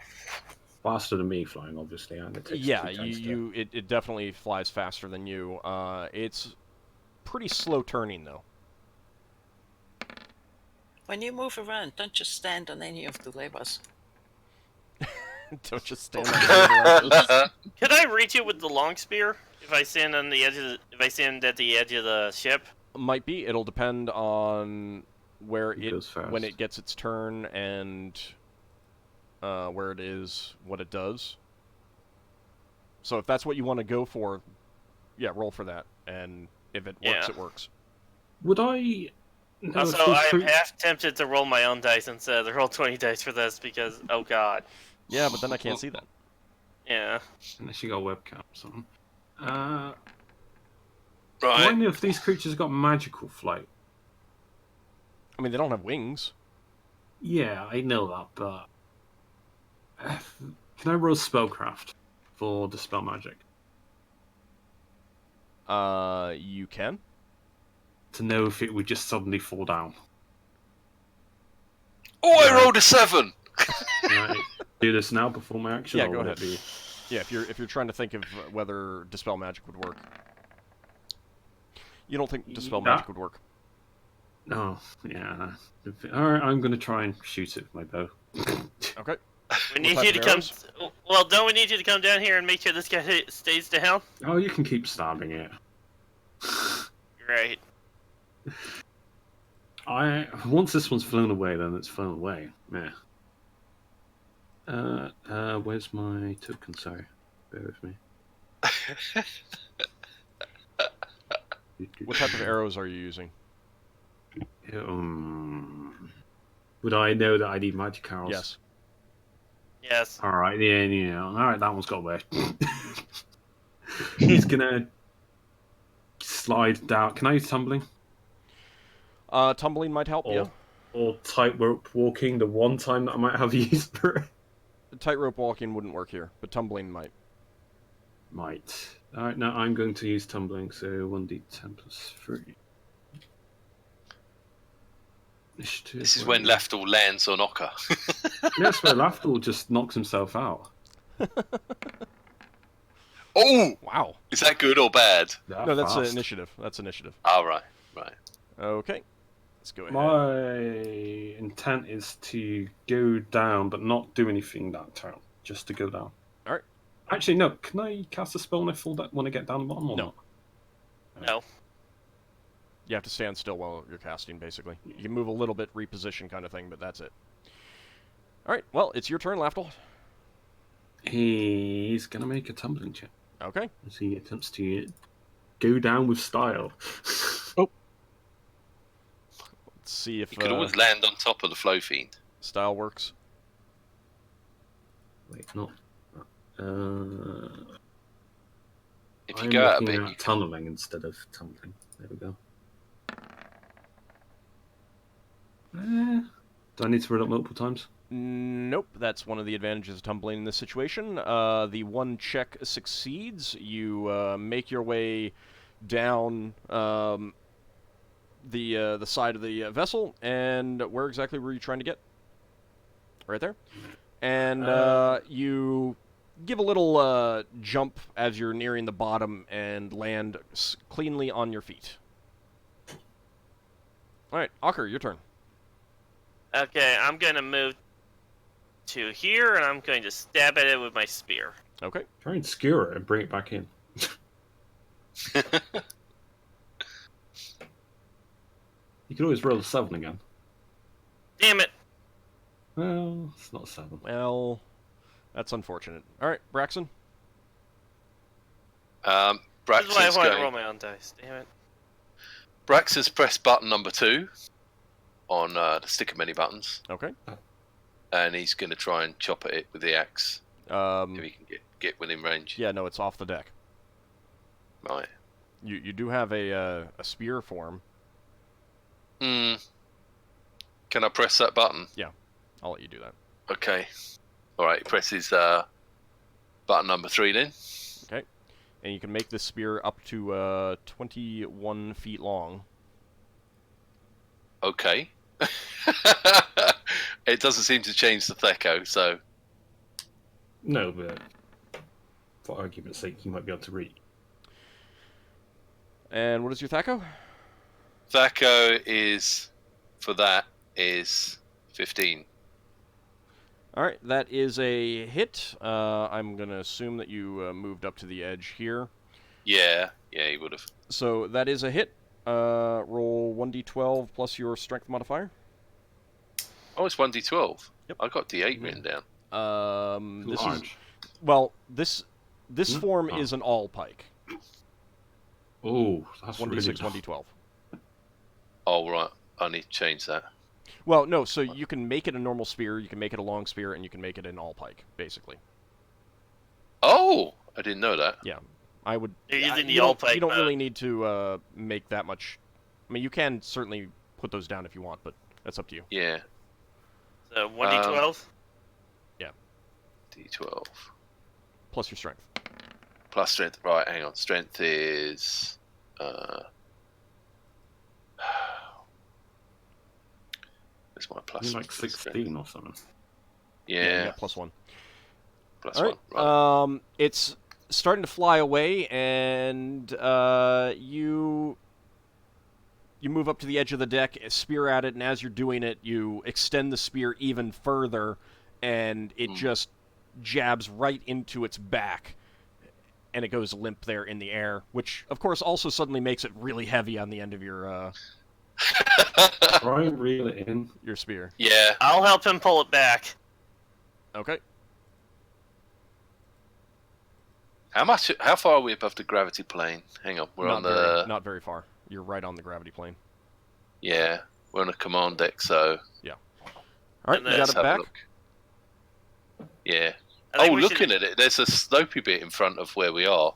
Faster than me flying, obviously, and it takes Yeah, 2 times it definitely flies faster than you. It's pretty slow turning, though. When you move around, don't just stand on any of the levers. Don't just stand on the levers. Could I reach it with the long spear if I stand on the edge of the, if I stand at the edge of the ship? Might be. It'll depend on where It goes fast. when it gets its turn and where it is, what it does. So if that's what you want to go for, yeah, roll for that. And if it works, Yeah. it works. Would I... No, Also, if these I'm cre- half tempted to roll my own dice instead of roll 20 dice for this because, oh god. Yeah, but then I can't see that. Yeah. Unless you got a webcam or something. Do I Right. know if these creatures got magical flight? I mean, they don't have wings. Yeah, I know that, but... Can I roll spellcraft for dispel magic? You can. To know if it would just suddenly fall down. Oh, I rolled a 7. Can I do this now before my action? Yeah, or go would ahead. it be- Yeah, if you're trying to think of whether dispel magic would work. You don't think dispel Yeah. magic would work? Oh, yeah. Alright, I'm going to try and shoot it with my bow. Okay. We need type you of to come. arrows? Well, don't we need you to come down here and make sure this guy stays down? Oh, you can keep stabbing it. Great. Once this one's flown away, then it's flown away. Yeah. Where's my token? Sorry, bear with me. What type of arrows are you using? Would I know that I need magic arrows? Yes. Yes. All right. Yeah. All right, that one's got away. He's gonna slide down. Can I use tumbling Tumbling might help, or yeah. or tightrope walking? The one time that I might have used for it. Tightrope walking wouldn't work here, but tumbling might. Might. All right. Now I'm going to use tumbling. So 1d10 plus 3. Initiative, This is where- when Lafdul lands on Ockar. That's where Lafdul just knocks himself out. Oh! Wow. Is that good or bad? No, that's fast. initiative. That's initiative. All right. Right. Okay. Let's go ahead. My intent is to go down, but not do anything that turn. Just to go down. Alright. Actually, no. Can I cast a spell when I get down the bottom or No. not? No. You have to stand still while you're casting, basically. You can move a little bit, reposition kind of thing, but that's it. Alright, well, it's your turn, Lafdul. He's gonna make a tumbling check Okay. as he attempts to go down with style. Let's see if You could always land on top of the flow fiend. style works. Wait, not. If you I'm go out a looking bit, at you can... tunneling instead of tumbling. There we go. Do I need to roll up multiple times? Nope, that's one of the advantages of tumbling in this situation. The one check succeeds. You make your way down the side of the vessel, and where exactly were you trying to get? right there. And you give a little jump as you're nearing the bottom and land cleanly on your feet. All right, Ockar, your turn. Okay, I'm going to move to here, and I'm going to stab at it with my spear. Okay. Try and skewer it and bring it back in. You can always roll a 7 again. Damn it! Well, it's not a 7. Well, that's unfortunate. All right, Braxon. This is why I Braxton's wanted to going. roll my own dice. Damn it. Braxton's pressed button number 2 on the stick of many buttons, Okay. and he's going to try and chop at it with the axe if he can get within range. Yeah, no, it's off the deck. Right. You do have a spear form. Hmm. Can I press that button? I'll let you do that. Okay. All right. He presses button number 3 then. Okay. And you can make this spear up to 21 feet long. Okay. It doesn't seem to change the Thecco, so No, but for argument's sake, you might be able to reach. And what is your Thacko? Thecco is 15. All right, that is a hit. I'm going to assume that you moved up to the edge here. Yeah, he would have. So that is a hit. Roll 1d12 plus your strength modifier. Oh, it's 1d12. Yep. I got d8 written down. This is Large. well. This Hmm? form Oh. is an all pike. Oh, that's 1d6, really 1d12. Oh, right. I need to change that. Well, no. So you can make it a normal spear, you can make it a long spear, and you can make it an all pike, basically. Oh, I didn't know that. Yeah, I would. You're using the you don't- all pike You don't mode. really need to make that much. I mean, you can certainly put those down if you want, but that's up to you. Yeah. So 1d12. D12 Plus your strength. plus strength. Right, hang on. Strength is. Where's my plus? like 16 or something. Yeah, Yeah, plus one. plus All right. 1. Right. It's starting to fly away, and you move up to the edge of the deck, spear at it, and as you're doing it, you extend the spear even further, and it just jabs right into its back, and it goes limp there in the air, which, of course, also suddenly makes it really heavy on the end of your Try and reel it in. spear. Yeah. I'll help him pull it back. Okay. How far are we above the gravity plane? Hang on, we're on the. not very far. You're right on the gravity plane. Yeah, we're on a command deck, so. All right, And you then got let's it have a back. look. Yeah. I think Oh, we looking should, at it, there's a slopey bit in front of where we are.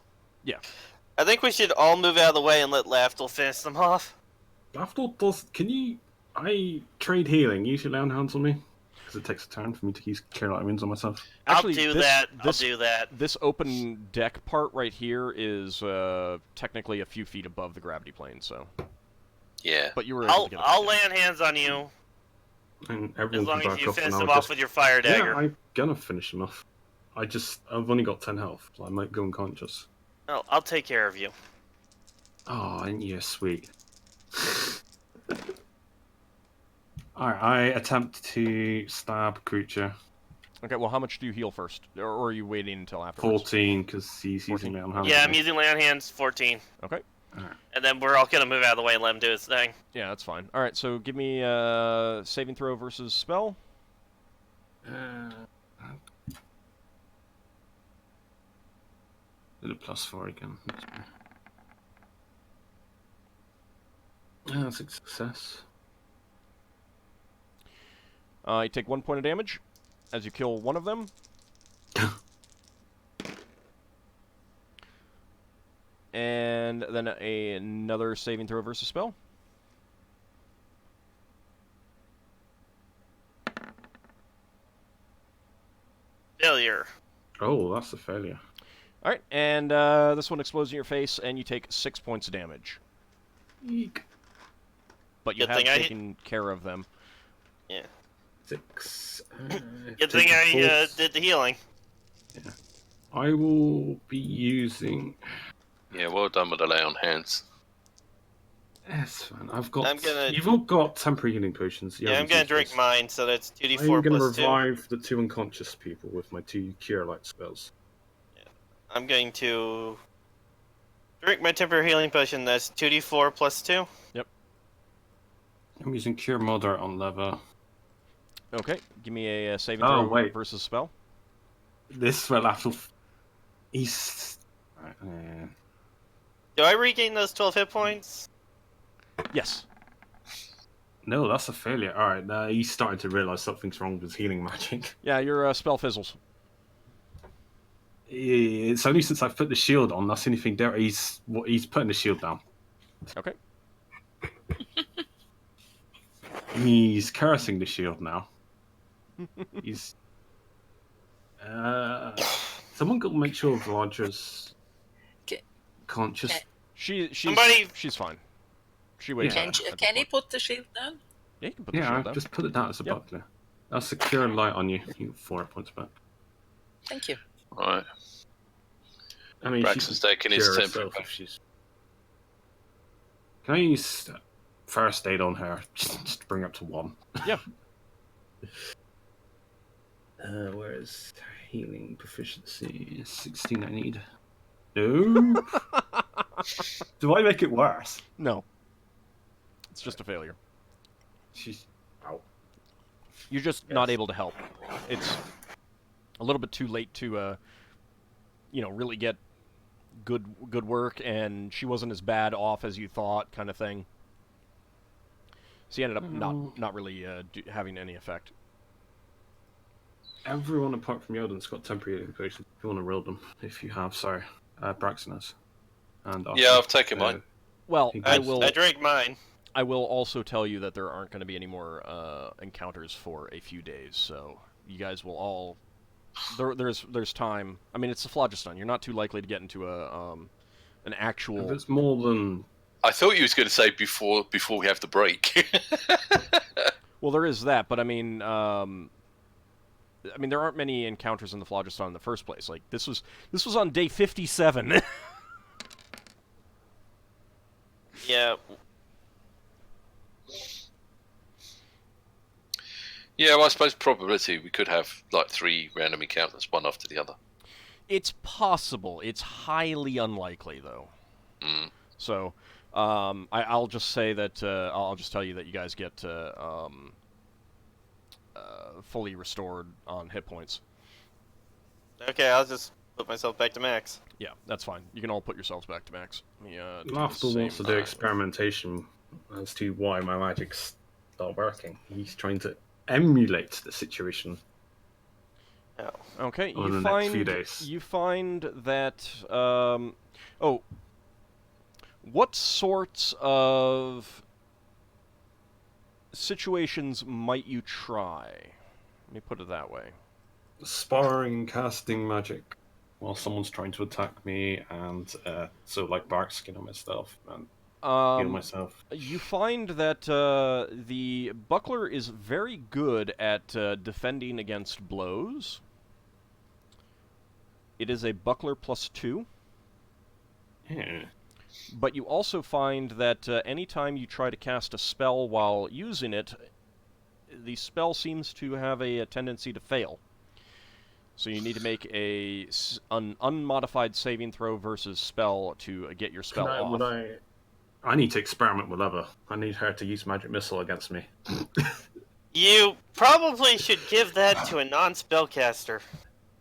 I think we should all move out of the way and let Lafdul finish them off. Lafdul does. Can you? I trade healing. Use your land hands on me because it takes a turn for me to use clear light winds on myself. Actually, I'll do this- that. this- I'll do that. This open deck part right here is technically a few feet above the gravity plane, so. Yeah. But you were able I'll to get it I'll back in. land hands on you And as everyone long can as back you off. finish and them I'll off just... with your fire dagger. Yeah, I'm gonna finish him off. I've only got 10 health, so I might go unconscious. I'll take care of you. Oh, ain't you sweet? Alright, I attempt to stab creature. Okay, well, how much do you heal first? Or are you waiting until afterwards? 14, because he's 14. using land hands. Yeah, on I'm me. using land hands 14. Okay. And then we're all gonna move out of the way and let him do his thing. Yeah, that's fine. All right, so give me saving throw versus spell. Did a +4 again. That's a success. You take 1 point of damage as you kill one of them. And then another saving throw versus spell. Failure. Oh, that's a failure. All right, and this one explodes in your face, and you take 6 points of damage. Eek. But you Good have thing I hit- taken care of them. Yeah. 6. Good thing I did the healing. I will be using. Yeah, well done with the lay on hands. Yes, fine. I've got. I'm gonna- You've all got temporary healing potions. Yeah, I'm gonna drink mine, so that's 2d4 I'm going to plus 2. revive the 2 unconscious people with my 2 cure light spells. I'm going to drink my temporary healing potion. That's 2d4 plus 2. I'm using cure moderate on lever. Okay, give me a saving Oh, throw wait. versus spell. This will have to. He's. Do I regain those 12 hit points? Yes. No, that's a failure. Alright, he's starting to realise something's wrong with his healing magic. Yeah, your spell fizzles. It's only since I've put the shield on, that's anything there. He's putting the shield down. Okay. He's cursing the shield now. He's. Someone got to make sure Roger's conscious. She's fine. She wakes Yeah. up. at Can this he point. put the shield down? Yeah, you can put the Yeah, shield I've down. just put it down as a Yep. buckler. That's a cure light on you. You get 4 points back. Thank you. Right. I mean, Braxton's she can taking his cure temporary herself if she's. Can I use first aid on her just to bring up to 1? Yeah. Where is healing proficiency? 16 I need. No. Do I make it worse? No. It's just a failure. She's out. You're just not able to help. It's a little bit too late to, really get good work, and she wasn't as bad off as you thought, kind of thing. So you ended up not really having any effect. Everyone apart from Yeldan's got temporary healing potions. If you want to roll them, if you have, sorry. Braxon has. And Yeah, I've taken mine. Well, He I does. will. I drank mine. I will also tell you that there aren't going to be any more encounters for a few days, so you guys will all. There's time. I mean, it's a phlogiston. You're not too likely to get into an If actual. it's more than. I thought you was going to say before we have the break. Well, there is that, but I mean, there aren't many encounters in the phlogiston in the first place. Like this was on day 57. Yeah. Yeah, well, I suppose probability we could have like 3 random encounters, one after the other. It's possible. It's highly unlikely, though. Mm. So, I'll just say that I'll just tell you that you guys get fully restored on hit points. Okay, I'll just put myself back to max. Yeah, that's fine. You can all put yourselves back to max. Lafdul wants to do experimentation as to why my magic's not working. He's trying to emulate the situation. Okay, over the next few days. You find that. What sorts of situations might you try? Let me put it that way. Sparring, casting magic while someone's trying to attack me, and so like bark skin on myself and heal myself. You find that the buckler is very good at defending against blows. It is a buckler +2. Yeah. But you also find that anytime you try to cast a spell while using it, the spell seems to have a tendency to fail. So you need to make an unmodified saving throw versus spell to get your spell off. I need to experiment with Eva. I need her to use magic missile against me. You probably should give that to a non-spellcaster.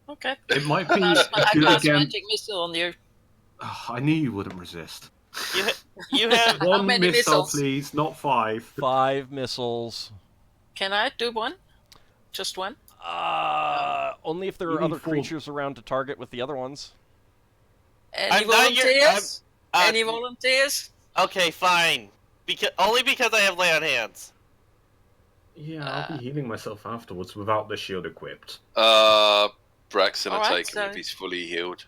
Okay. It might be I good cast again. magic missile on you. I knew you wouldn't resist. You have How One many missile, missiles? please, not 5. 5 missiles. Can I do one? Just one? Only if there You are need other 4. creatures around to target with the other ones. Any I'm not your- volunteers? I'm- Any volunteers? okay, fine. Only because I have lay on hands. Yeah, I'll be healing myself afterwards without the shield equipped. Braxon will Alright, take him if so- he's fully healed.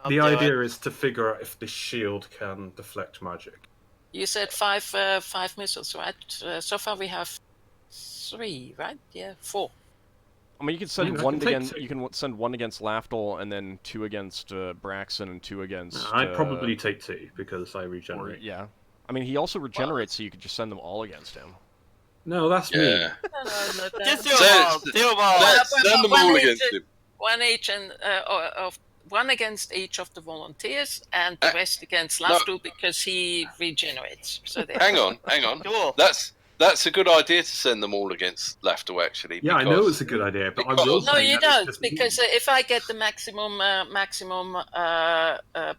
I'll The do idea it. is to figure out if the shield can deflect magic. You said five missiles, right? So far we have 3, right? Yeah, 4. I mean, you can send Yeah, I one can take against. two. You can send one against Lafdul, and then 2 against Braxon, and 2 against. I'd probably take 2 because I Or, regenerate. yeah. I mean, he also regenerates, so you could just send them all against him. No, that's me. Yeah. No, Just do So- them all. Do them all. Send them one all each- against him. One each, and of one against each of the volunteers, and the rest against Lafdul because he regenerates. So there. Hang on. Cool. That's a good idea to send them all against Lafdul, actually. Yeah, I know because- it's a good idea, but I because- will No, say you that it's don't, just because me. if I get the maximum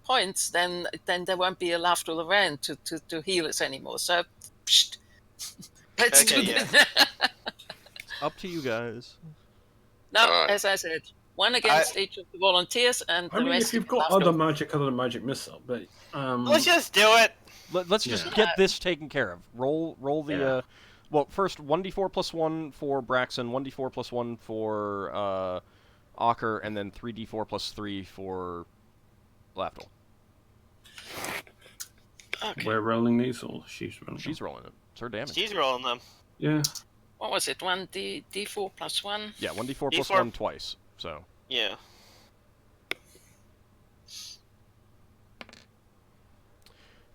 points, then there won't be a Lafdul around to heal us anymore. So, psht. Let's Okay, do yeah. that. Up to you guys. No, Alright. as I said, one against each of the volunteers, and I the mean, rest if you've is got Lafdul. other magic missile, but Let's just do it. Let's just Yeah. get this taken care of. Roll the. Yeah. Well, first 1d4 plus 1 for Braxon, 1d4 plus 1 for Ockar, and then 3d4 plus 3 for Lafdul. Okay. we're rolling these, or she's rolling. She's rolling it. It's her damage. She's rolling them. Yeah. What was it? 1d4 plus 1? Yeah, 1d4 plus D4. 1 twice. So. Yeah.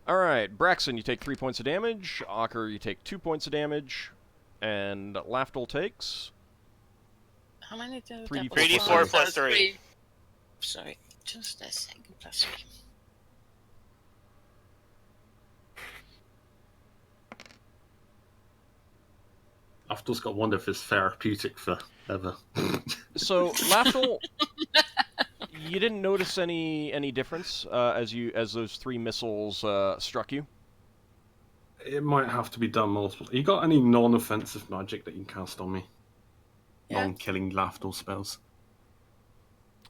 Alright, Braxon, you take 3 points of damage. Ockar, you take 2 points of damage. And Lafdul takes. How many do 3d4 that was 3d4 one, plus so 3. Sorry, just a second. Plus 3. Lafdul's got one of his therapeutic forever. So, Lafdul, you didn't notice any difference as those 3 missiles struck you? It might have to be done multiple. You got any non-offensive magic that you can cast on me? Yeah. Non-killing Lafdul spells.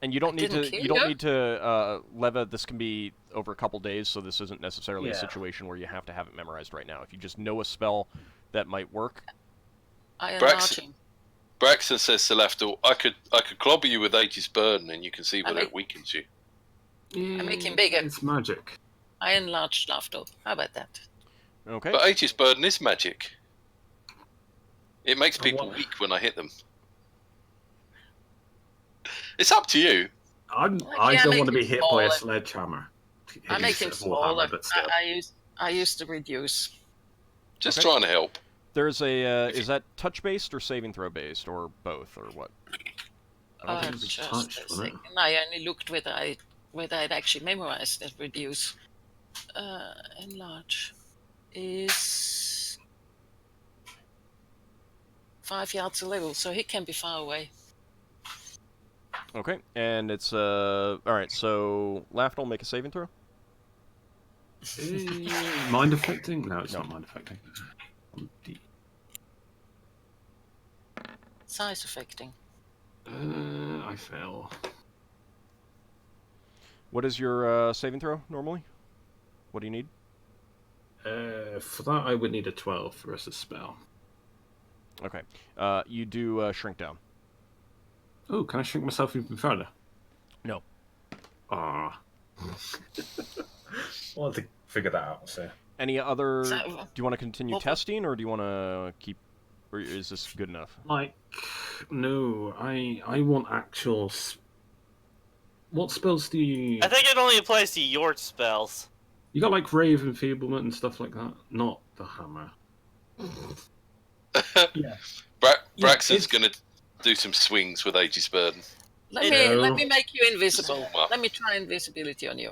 And you don't need didn't to. kill You don't you? need to. Leva, this can be over a couple days, so this isn't necessarily a Yeah. situation where you have to have it memorized right now. If you just know a spell that might work, I am Braxon. marching. Braxton says to Lafdul, I could clobber you with Aegis Burden, and you can see I whether mean- it weakens you. I make him bigger. It's magic. I enlarged Lafdul. How about that? okay. But Aegis Burden is magic. It makes I people want- weak when I hit them. It's up to you. I Yeah, don't make want to be him hit by a smaller. sledgehammer. I make him It's a Warhammer, smaller. but still. I used to reduce. Just Okay. trying to help. There's a. Is that touch based or saving throw based or both or what? I don't think it's Just touched, a wasn't it? second. I only looked whether I'd actually memorized that reduce. Enlarge is 5 yards a level, so he can be far away. Okay, and it's all right. So Lafdul, make a saving throw. Mind affecting? No, it's No. not mind affecting. Size affecting. I fail. What is your saving throw normally? What do you need? For that, I would need a 12 for as a spell. Okay. You do shrink down. Oh, can I shrink myself even further? No. Ah. We'll have to figure that out, so. Any other? So, Do you want to continue Well- testing, or do you want to keep? Or is this good enough? Like, no, I want actual. What spells do you. I think it only applies to your spells. You got like Rave Enfeeblement and stuff like that? Not the hammer. Yeah. Braxton's it's- going to do some swings with Aegis Burden. let Hello. me make you invisible. Well. Let me try invisibility on you.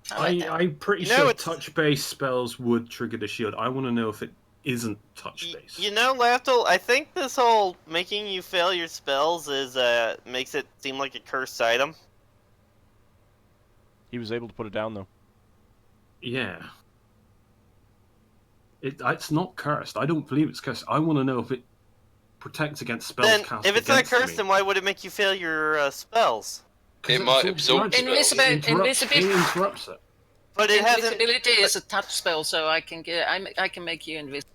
How about that? I'm pretty You know, sure it's- touch-based spells would trigger the shield. I want to know if it isn't touch-based. You know, Lafdul, I think this whole making you fail your spells is makes it seem like a cursed item. He was able to put it down though. Yeah. It's not cursed. I don't believe it's cursed. I want to know if it protects against spells Then, cast if it's not against cursed, me. then why would it make you fail your spells? 'Cause It might absorb absorb magic. spells. It interrupts it. But it hasn't. Invisibility is a touch spell, so I can make you invisible.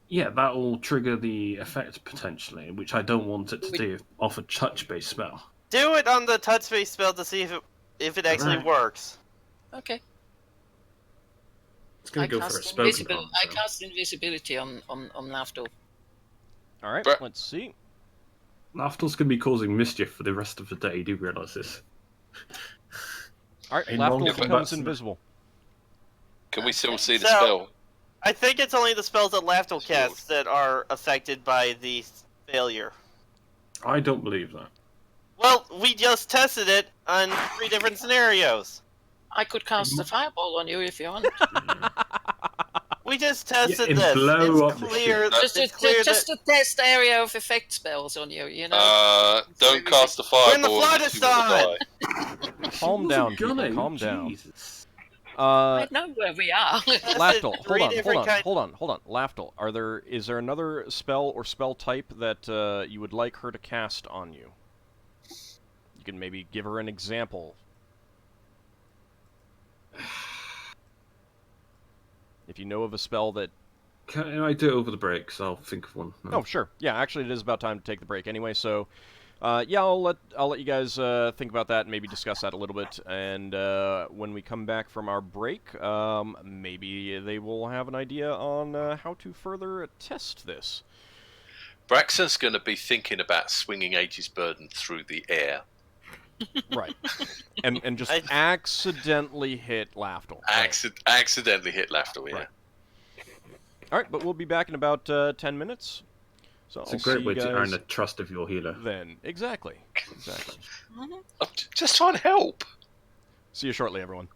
Yeah, that will trigger the effect potentially, which I don't want it to do off a touch-based spell. Do it on the touch-based spell to see if it actually Right. works. Okay. It's going to go for a spoken I one, so. cast invisibility on Lafdul. All right, But- let's see. Lafdul's going to be causing mischief for the rest of the day. You do realise this? All right, Ain't wrong Lafdul with becomes that. invisible. Can we still see the So- spell? I think it's only the spells that Lafdul casts that are affected by the failure. I don't believe that. Well, we just tested it on 3 different scenarios. I could cast a fireball on you if you want. We just tested and this. blow up It's the clear. ship. just It's a, clear just that a test area of effect spells on you, you know. Don't cast a we're in the fireball. unless you wanna Floodistan. die. Calm down, people. Calm down. Jesus. I know where we are. Lafdul, Three different kinds- hold on. Lafdul, is there another spell or spell type that you would like her to cast on you? You can maybe give her an example. If you know of a spell that... Can I do it over the break? Because I'll think of one. Oh, sure. Yeah, actually, it is about time to take the break anyway. So, yeah, I'll let you guys think about that and maybe discuss that a little bit. And when we come back from our break, maybe they will have an idea on how to further test this. Braxon's going to be thinking about swinging Aegis Burden through the air. Right. And just accidentally hit Lafdul. Accidentally hit Lafdul, yeah. Right. All right, but we'll be back in about 10 minutes. So It's I'll a great see way you to guys earn the trust of your healer. then. Exactly. I'm just trying to help. See you shortly, everyone.